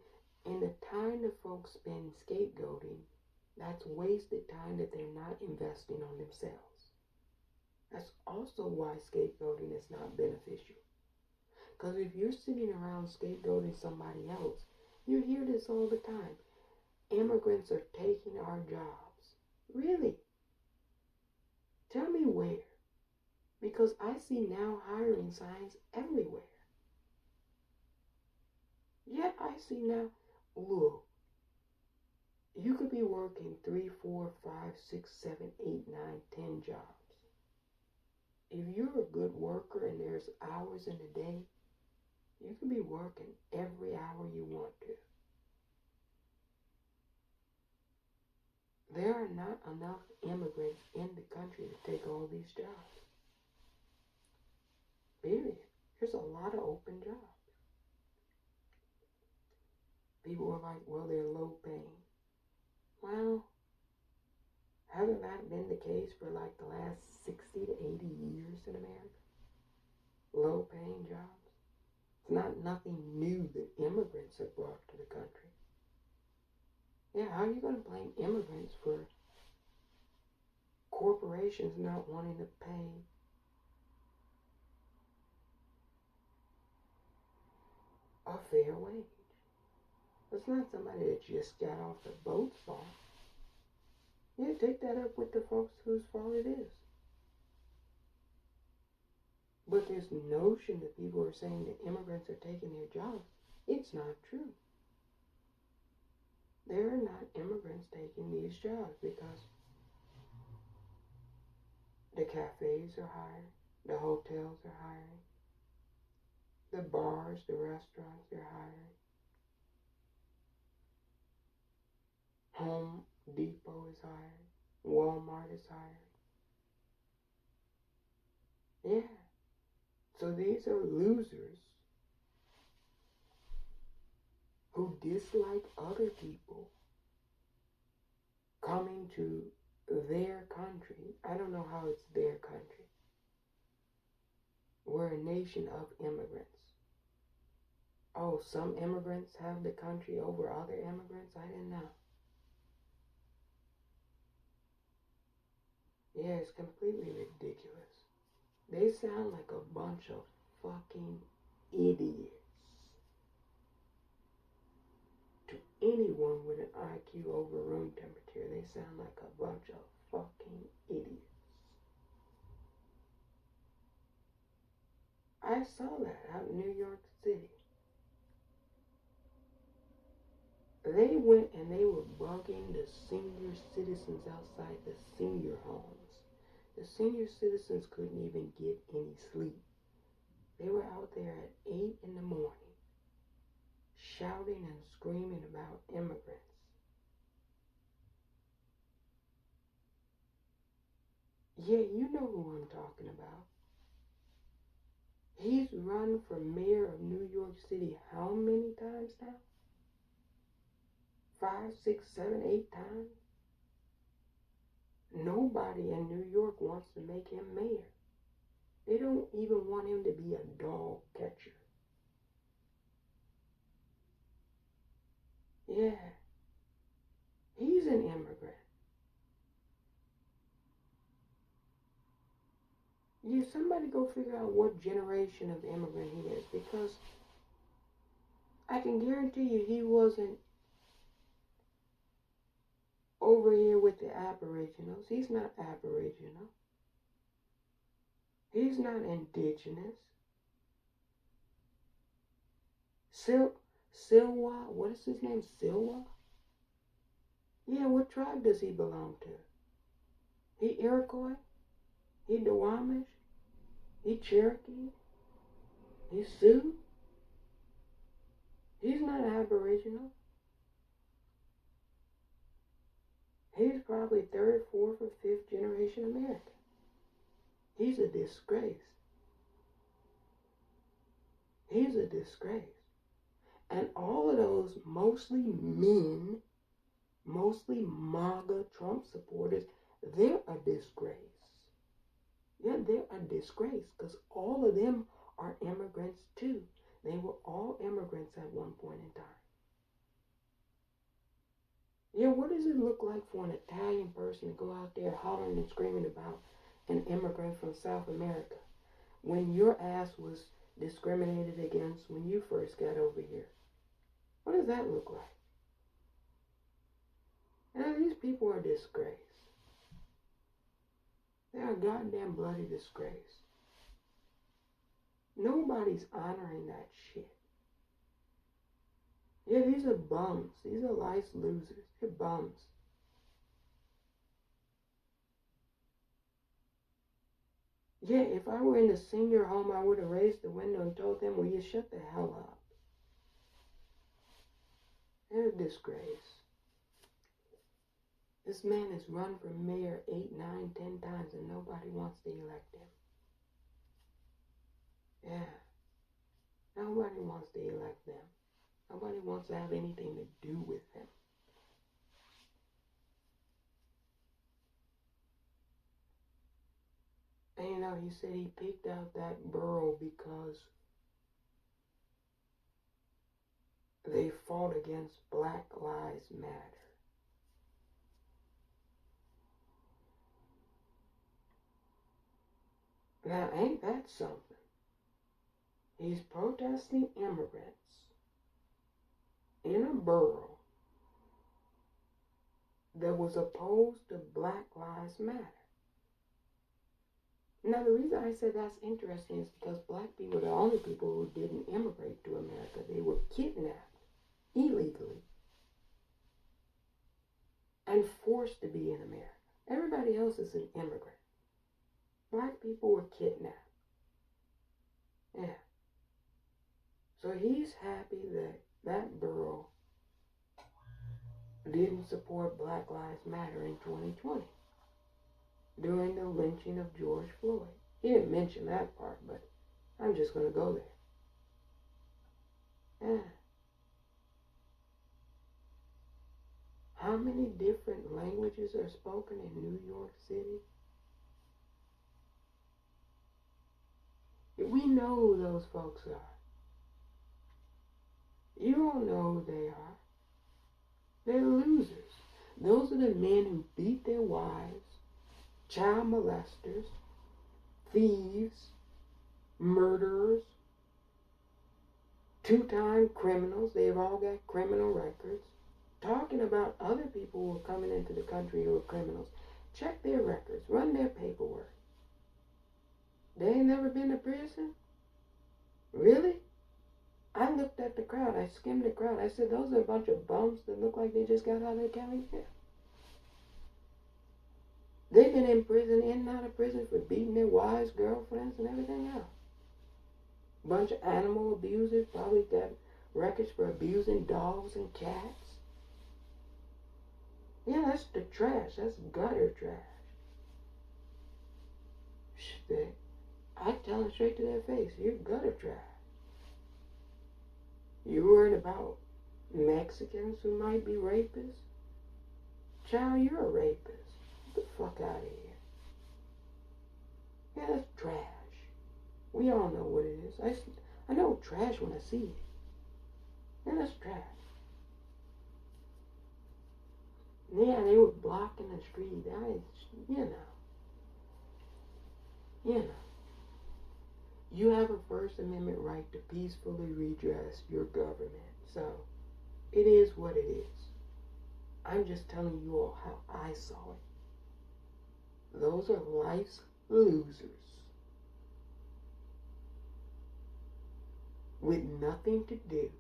in the time that folks spend scapegoating, that's wasted time that they're not investing on themselves. That's also why scapegoating is not beneficial. Because if you're sitting around scapegoating somebody else, you hear this all the time. Immigrants are taking our jobs. Really? Tell me where. Because I see now hiring signs everywhere. Yeah, I see now. Look, you could be working 3, 4, 5, 6, 7, 8, 9, 10 jobs. If you're a good worker and there's hours in the day, you can be working every hour you want to. There are not enough immigrants in the country to take all these jobs. Period. There's a lot of open jobs. People are like, well, they're low paying. Well, hasn't that been the case for like the last 60 to 80 years in America? Low paying jobs. It's not nothing new that immigrants have brought to the country. Yeah, how are you going to blame immigrants for corporations not wanting to pay a fair wage? It's not somebody that just got off the boat's fault. Yeah, take that up with the folks whose fault it is. But this notion that people are saying that immigrants are taking their jobs, it's not true. There are not immigrants taking these jobs because the cafes are hiring, the hotels are hiring, the bars, the restaurants, they're hiring. Home Depot is hiring. Walmart is hiring. Yeah. So these are losers who dislike other people coming to their country. I don't know how it's their country. We're a nation of immigrants. Oh, some immigrants have the country over other immigrants? I didn't know. Yeah, it's completely ridiculous. They sound like a bunch of fucking idiots. To anyone with an IQ over room temperature, they sound like a bunch of fucking idiots. I saw that out in New York City. They went and they were bugging the senior citizens outside the senior homes. The senior citizens couldn't even get any sleep. They were out there at 8 in the morning, shouting and screaming about immigrants. Yeah, you know who I'm talking about. He's run for mayor of New York City how many times now? 5, 6, 7, 8 times? Nobody in New York wants to make him mayor. They don't even want him to be a dog catcher. Yeah, he's an immigrant. Yeah, somebody go figure out what generation of immigrant he is, because I can guarantee you he wasn't over here with the Aboriginals. He's not Aboriginal. He's not indigenous. Silwa, what is his name? Silwa? Yeah, what tribe does he belong to? He Iroquois? He Duwamish? He Cherokee? He Sioux? He's not Aboriginal. He's probably 3rd, 4th, or 5th generation American. He's a disgrace. He's a disgrace. And all of those mostly men, mostly MAGA Trump supporters, they're a disgrace. Yeah, they're a disgrace because all of them are immigrants too. They were all immigrants at one point in time. Yeah, what does it look like for an Italian person to go out there hollering and screaming about an immigrant from South America when your ass was discriminated against when you first got over here? What does that look like? Now, these people are a disgrace. They're a goddamn bloody disgrace. Nobody's honoring that shit. Yeah, these are bums. These are life's losers. They're bums. Yeah, if I were in a senior home, I would have raised the window and told them, will you shut the hell up? They're a disgrace. This man has run for mayor 8, 9, 10 times and nobody wants to elect him. Yeah. Nobody wants to elect them. Nobody wants to have anything to do with them. And you know, he said he picked out that borough because they fought against Black Lives Matter. Now, ain't that something? He's protesting immigrants in a borough that was opposed to Black Lives Matter. Now, the reason I said that's interesting is because black people are the only people who didn't immigrate to America. They were kidnapped illegally and forced to be in America. Everybody else is an immigrant. Black people were kidnapped. Yeah. So he's happy that that borough didn't support Black Lives Matter in 2020 during the lynching of George Floyd. He didn't mention that part, but I'm just going to go there. Yeah. How many different languages are spoken in New York City? We know who those folks are. You don't know who they are. They're losers. Those are the men who beat their wives, child molesters, thieves, murderers, two-time criminals. They've all got criminal records. Talking about other people who are coming into the country who are criminals. Check their records. Run their paperwork. They ain't never been to prison? Really? I looked at the crowd. I skimmed the crowd. I said, those are a bunch of bums that look like they just got out of the county jail. They've been in prison, in and out of prison for beating their wives, girlfriends, and everything else. Bunch of animal abusers, probably got records for abusing dogs and cats. Yeah, that's the trash. That's gutter trash. Shit. I tell them straight to their face, you're gutter trash. You worried about Mexicans who might be rapists? Child, you're a rapist. Get the fuck out of here. Yeah, that's trash. We all know what it is. I know trash when I see it. Yeah, that's trash. Yeah, they were blocking the street. You have a First Amendment right to peacefully redress your government. So, it is what it is. I'm just telling you all how I saw it. Those are life's losers. With nothing to do.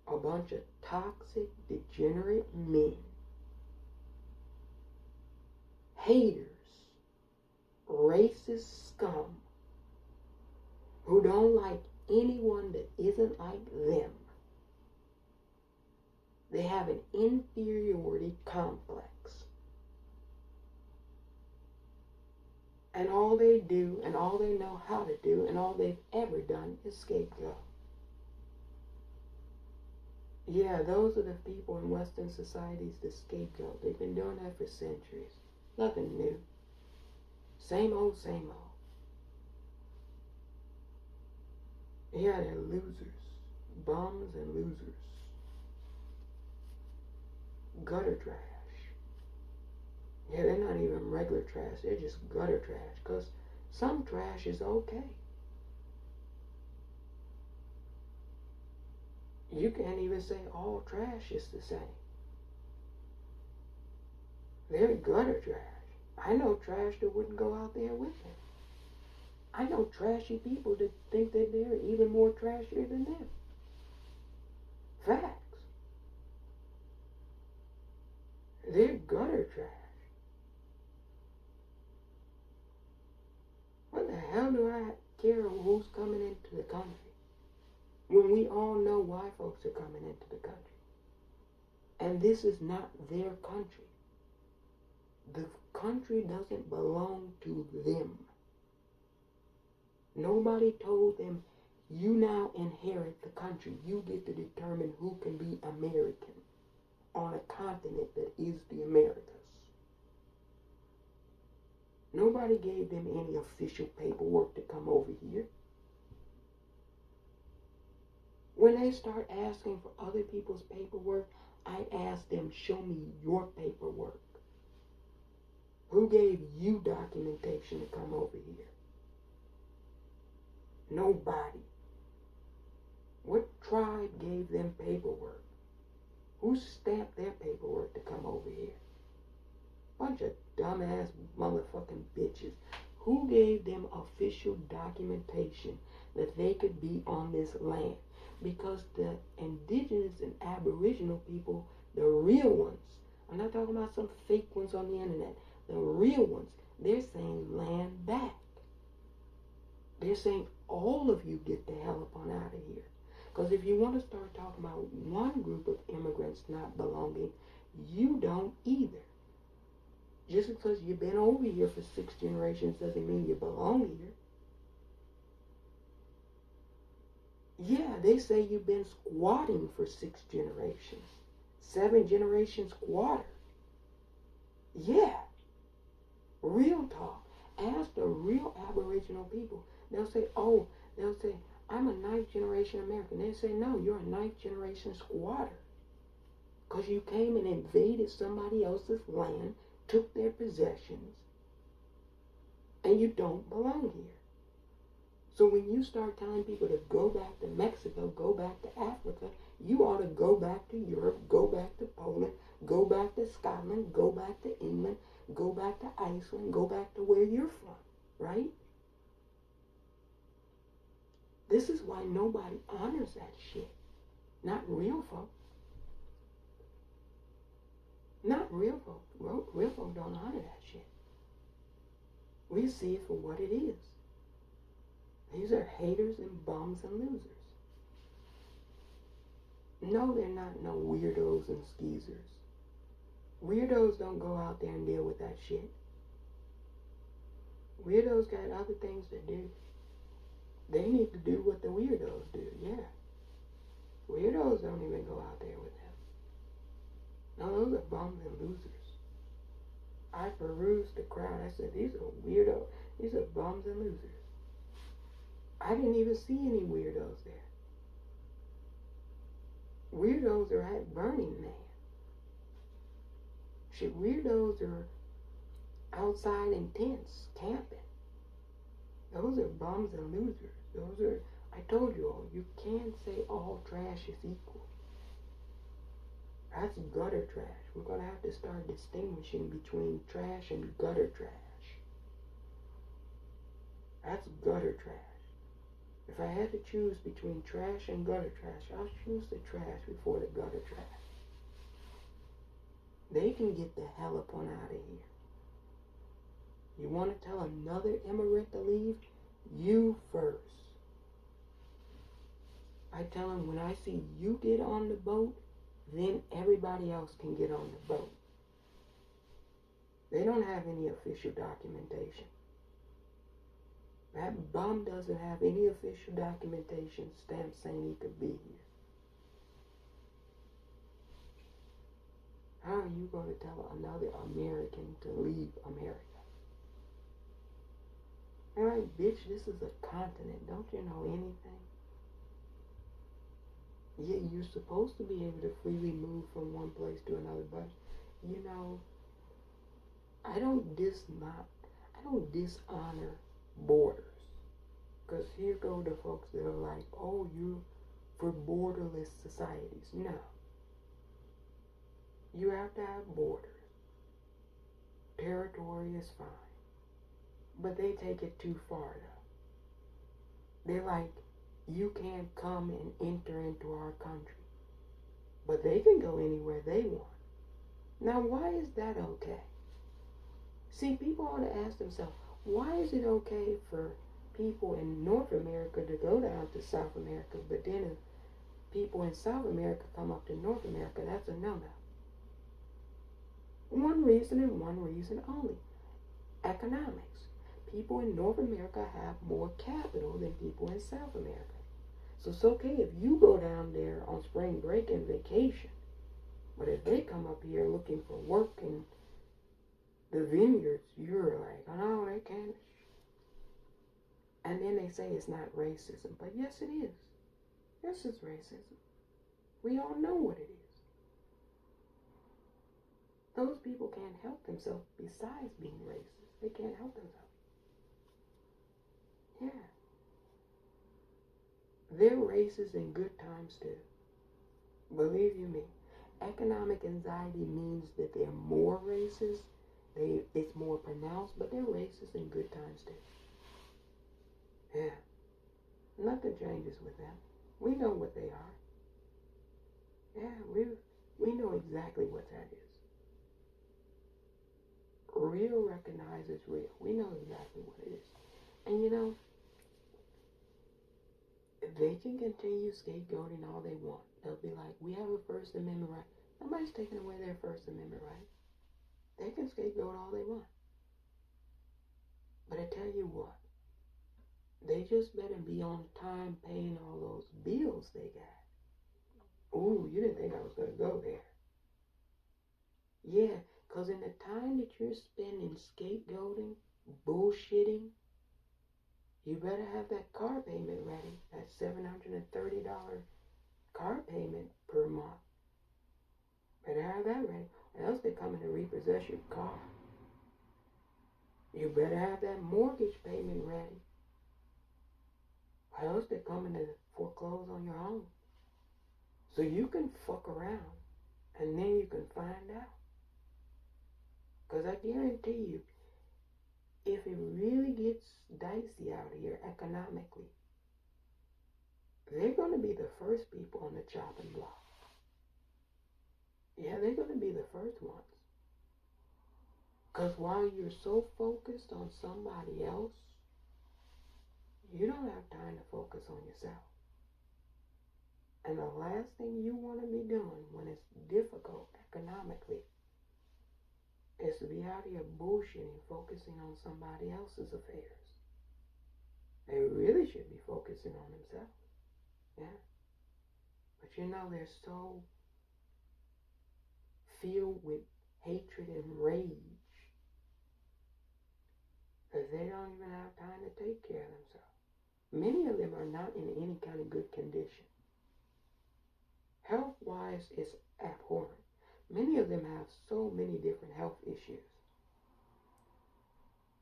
A bunch of toxic, degenerate men. Haters. Racist scum. Who don't like anyone that isn't like them. They have an inferiority complex. And all they do, and all they know how to do, and all they've ever done is scapegoat. Yeah, those are the people in Western societies that scapegoat. They've been doing that for centuries. Nothing new. Same old, same old. Yeah, they're losers. Bums and losers. Gutter trash. Yeah, they're not even regular trash. They're just gutter trash. Because some trash is okay. You can't even say all trash is the same. They're gutter trash. I know trash that wouldn't go out there with them. I know trashy people that think that they're even more trashier than them. Facts. They're gutter trash. What the hell do I care who's coming into the country when we all know why folks are coming into the country? And this is not their country. The country doesn't belong to them. Nobody told them, you now inherit the country. You get to determine who can be American on a continent that is the Americas. Nobody gave them any official paperwork to come over here. When they start asking for other people's paperwork, I ask them, show me your paperwork. Who gave you documentation to come over here? Nobody. What tribe gave them paperwork? Who stamped their paperwork to come over here? Bunch of dumbass motherfucking bitches. Who gave them official documentation that they could be on this land? Because the indigenous and aboriginal people, the real ones, I'm not talking about some fake ones on the internet, the real ones, they're saying land back. They're saying all of you get the hell up on out of here. Because if you want to start talking about one group of immigrants not belonging, you don't either. Just because you've been over here for 6 generations doesn't mean you belong here. Yeah, they say you've been squatting for 6 generations. 7 generations squatter. Yeah. Real talk. Ask the real Aboriginal people. They'll say, I'm a 9th generation American. They say, no, you're a 9th generation squatter. Because you came and invaded somebody else's land, took their possessions, and you don't belong here. So when you start telling people to go back to Mexico, go back to Africa, you ought to go back to Europe, go back to Poland, go back to Scotland, go back to England, go back to Iceland, go back to where you're from, right? This is why nobody honors that shit. Not real folk. Not real folk. Real folk don't honor that shit. We see it for what it is. These are haters and bums and losers. No, they're not no weirdos and skeezers. Weirdos don't go out there and deal with that shit. Weirdos got other things to do. They need to do what the weirdos do, yeah. Weirdos don't even go out there with them. No, those are bums and losers. I perused the crowd. I said, these are weirdos. These are bums and losers. I didn't even see any weirdos there. Weirdos are at Burning Man. Shit, weirdos are outside in tents, camping. Those are bums and losers. Those are, I told you all, you can't say all trash is equal. That's gutter trash. We're going to have to start distinguishing between trash and gutter trash. That's gutter trash. If I had to choose between trash and gutter trash, I'll choose the trash before the gutter trash. They can get the hell up on out of here. You want to tell another immigrant to leave? You first. I tell them, when I see you get on the boat, then everybody else can get on the boat. They don't have any official documentation. That bum doesn't have any official documentation stamp saying he could be here. How are you going to tell another American to leave America? All right, bitch, this is a continent. Don't you know anything? Yeah, you're supposed to be able to freely move from one place to another, but, you know, I don't dishonor borders. Because here go the folks that are like, oh, you for borderless societies. No. You have to have borders. Territory is fine. But they take it too far, though. They're like, you can't come and enter into our country. But they can go anywhere they want. Now, why is that okay? See, people ought to ask themselves, why is it okay for people in North America to go down to South America, but then if people in South America come up to North America, that's a no-no. One reason and one reason only. Economics. People in North America have more capital than people in South America. So it's okay if you go down there on spring break and vacation. But if they come up here looking for work in the vineyards, you're like, oh no, they can't. And then they say it's not racism. But yes, it is. Yes, it's racism. We all know what it is. Those people can't help themselves besides being racist. They can't help themselves. Yeah. They're racist in good times too. Believe you me. Economic anxiety means that they're more racist. It's more pronounced, but they're racist in good times too. Yeah. Nothing changes with them. We know what they are. Yeah, we know exactly what that is. Real recognizes real. We know exactly what it is. And you know, they can continue scapegoating all they want. They'll be like, we have a First Amendment right. Nobody's taking away their First Amendment right. They can scapegoat all they want. But I tell you what, they just better be on time paying all those bills they got. Ooh, you didn't think I was going to go there. Yeah, because in the time that you're spending scapegoating, bullshitting, you better have that car payment ready. That $730 car payment per month. Better have that ready. Or else they're coming to repossess your car. You better have that mortgage payment ready. Or else they're coming to foreclose on your home. So you can fuck around. And then you can find out. Because I guarantee you, if it really gets dicey out here economically, they're going to be the first people on the chopping block. Yeah, they're going to be the first ones. Because while you're so focused on somebody else, you don't have time to focus on yourself. And the last thing you want to be doing when it's difficult economically is to be out here bullshitting, focusing on somebody else's affairs. They really should be focusing on themselves. Yeah. But you know, they're so filled with hatred and rage that they don't even have time to take care of themselves. Many of them are not in any kind of good condition. Health-wise, it's abhorrent. Many of them have so many different health issues.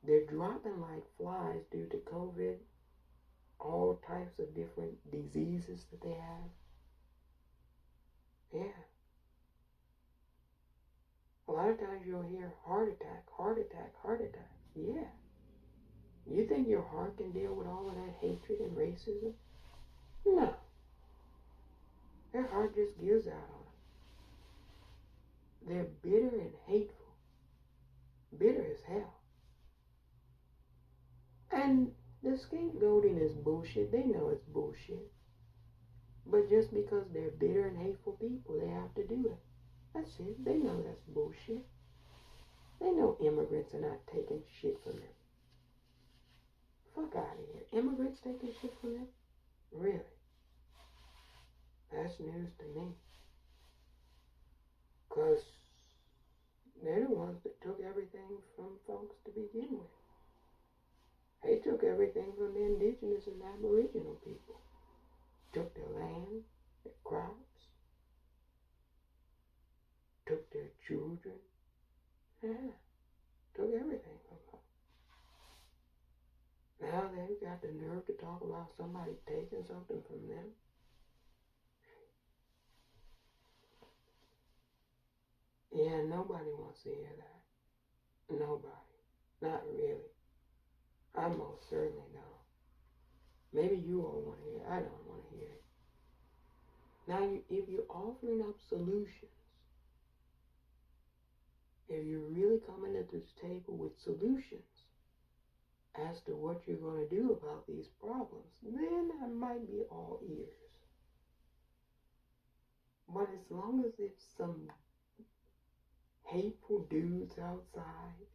They're dropping like flies due to COVID, all types of different diseases that they have. Yeah. A lot of times you'll hear heart attack, heart attack, heart attack. Yeah. You think your heart can deal with all of that hatred and racism? No. Their heart just gives out on them. They're bitter and hateful. Bitter as hell. And the scapegoating is bullshit. They know it's bullshit. But just because they're bitter and hateful people, they have to do it. That's it. They know that's bullshit. They know immigrants are not taking shit from them. Fuck out of here. Immigrants taking shit from them? Really? That's news to me. Because they're the ones that took everything from folks to begin with. They took everything from the indigenous and aboriginal people. Took their land, their crops, took their children. Yeah, took everything from them. Now they've got the nerve to talk about somebody taking something from them. Yeah, nobody wants to hear that. Nobody. Not really. I most certainly don't. Maybe you all want to hear it. I don't want to hear it. Now, if you're offering up solutions, if you're really coming at this table with solutions as to what you're going to do about these problems, then I might be all ears. But as long as there's some hateful dudes outside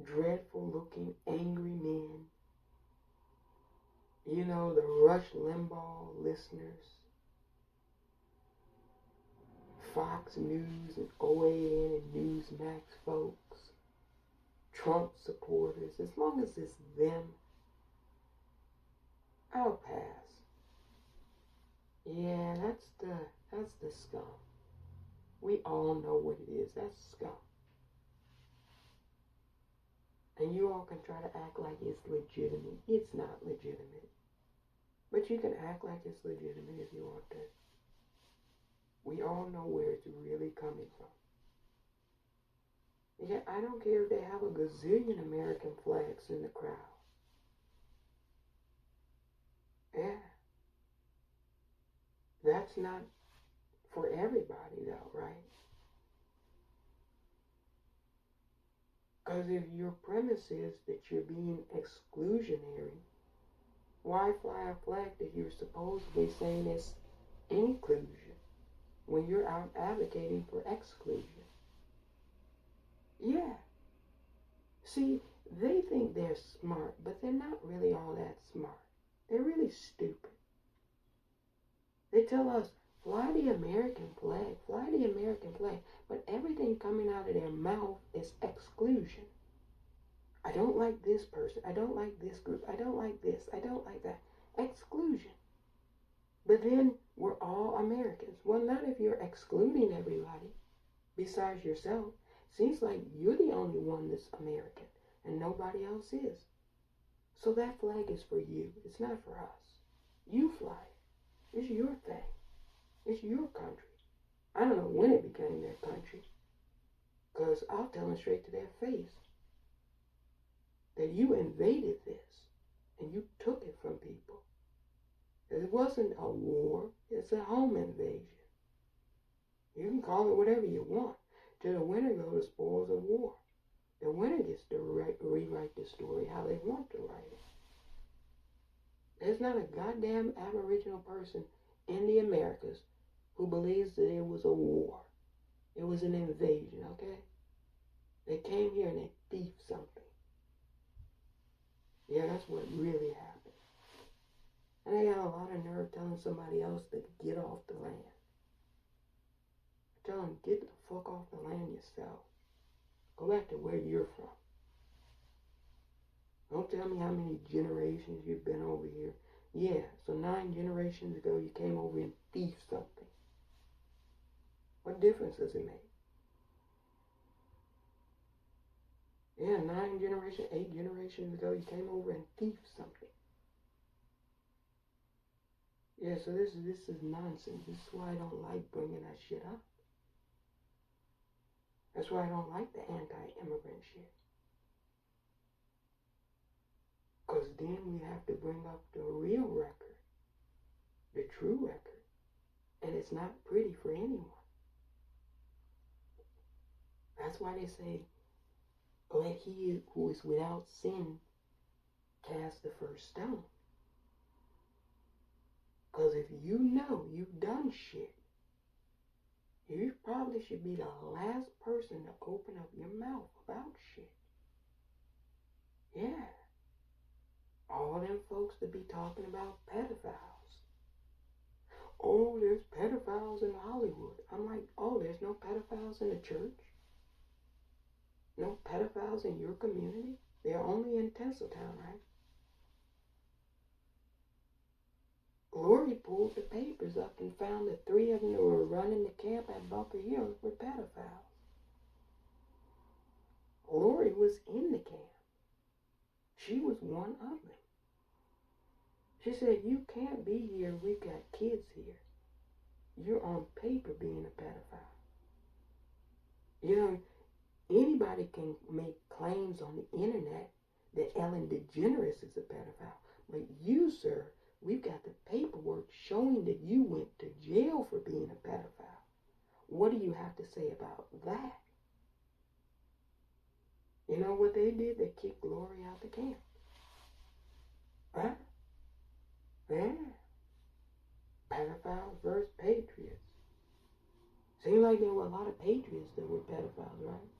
dreadful looking angry men, you know, the Rush Limbaugh listeners, Fox News and OAN and Newsmax folks, Trump supporters, as long as it's them, I'll pass. Yeah, that's the scum. We all know what it is. That's scum. And you all can try to act like it's legitimate. It's not legitimate. But you can act like it's legitimate if you want to. We all know where it's really coming from. Yeah, I don't care if they have a gazillion American flags in the crowd. Yeah. That's not for everybody though, right? Because if your premise is that you're being exclusionary, why fly a flag that you're supposedly saying is inclusion when you're out advocating for exclusion? Yeah. See, they think they're smart, but they're not really all that smart. They're really stupid. They tell us, fly the American flag, but everything coming out of their mouth is exclusion. I don't like this person. I don't like this group. I don't like this. I don't like that. Exclusion. But then we're all Americans. Well, not if you're excluding everybody besides yourself. Seems like you're the only one that's American and nobody else is. So that flag is for you. It's not for us. You fly it. It's your thing. It's your country. I don't know when it became their country, because I'll tell them straight to their face that you invaded this and you took it from people. It wasn't a war. It's a home invasion. You can call it whatever you want. To the winner go the spoils of war. The winner gets to rewrite the story how they want to write it. There's not a goddamn Aboriginal person in the Americas who believes that it was a war. It was an invasion, okay? They came here and they thieved something. Yeah, that's what really happened. And they got a lot of nerve telling somebody else to get off the land. Tell them, get the fuck off the land yourself. Go back to where you're from. Don't tell me how many generations you've been over here. Yeah, so 9 generations ago you came over and thieved something. What difference does it make? Yeah, 9 generations, 8 generations ago you came over and thieved something. Yeah, so this is nonsense. This is why I don't like bringing that shit up. That's why I don't like the anti-immigrant shit. Because then we have to bring up the real record, the true record. And it's not pretty for anyone. That's why they say, let he who is without sin cast the first stone. Because if you know you've done shit, you probably should be the last person to open up your mouth about shit. Yeah. All them folks to be talking about pedophiles. Oh, there's pedophiles in Hollywood. I'm like, oh, there's no pedophiles in the church? No pedophiles in your community? They're only in Tinseltown, right? Lori pulled the papers up and found that 3 of them that were running the camp at Bunker Hill were pedophiles. Lori was in the camp. She was one of them. She said, you can't be here. We've got kids here. You're on paper being a pedophile. You know, Anybody can make claims on the internet that Ellen DeGeneres is a pedophile. But you, sir, we've got the paperwork showing that you went to jail for being a pedophile. What do you have to say about that? You know what they did? They kicked Glory out the camp. Huh? Yeah. Pedophiles versus patriots. Seemed like there were a lot of patriots that were pedophiles, right?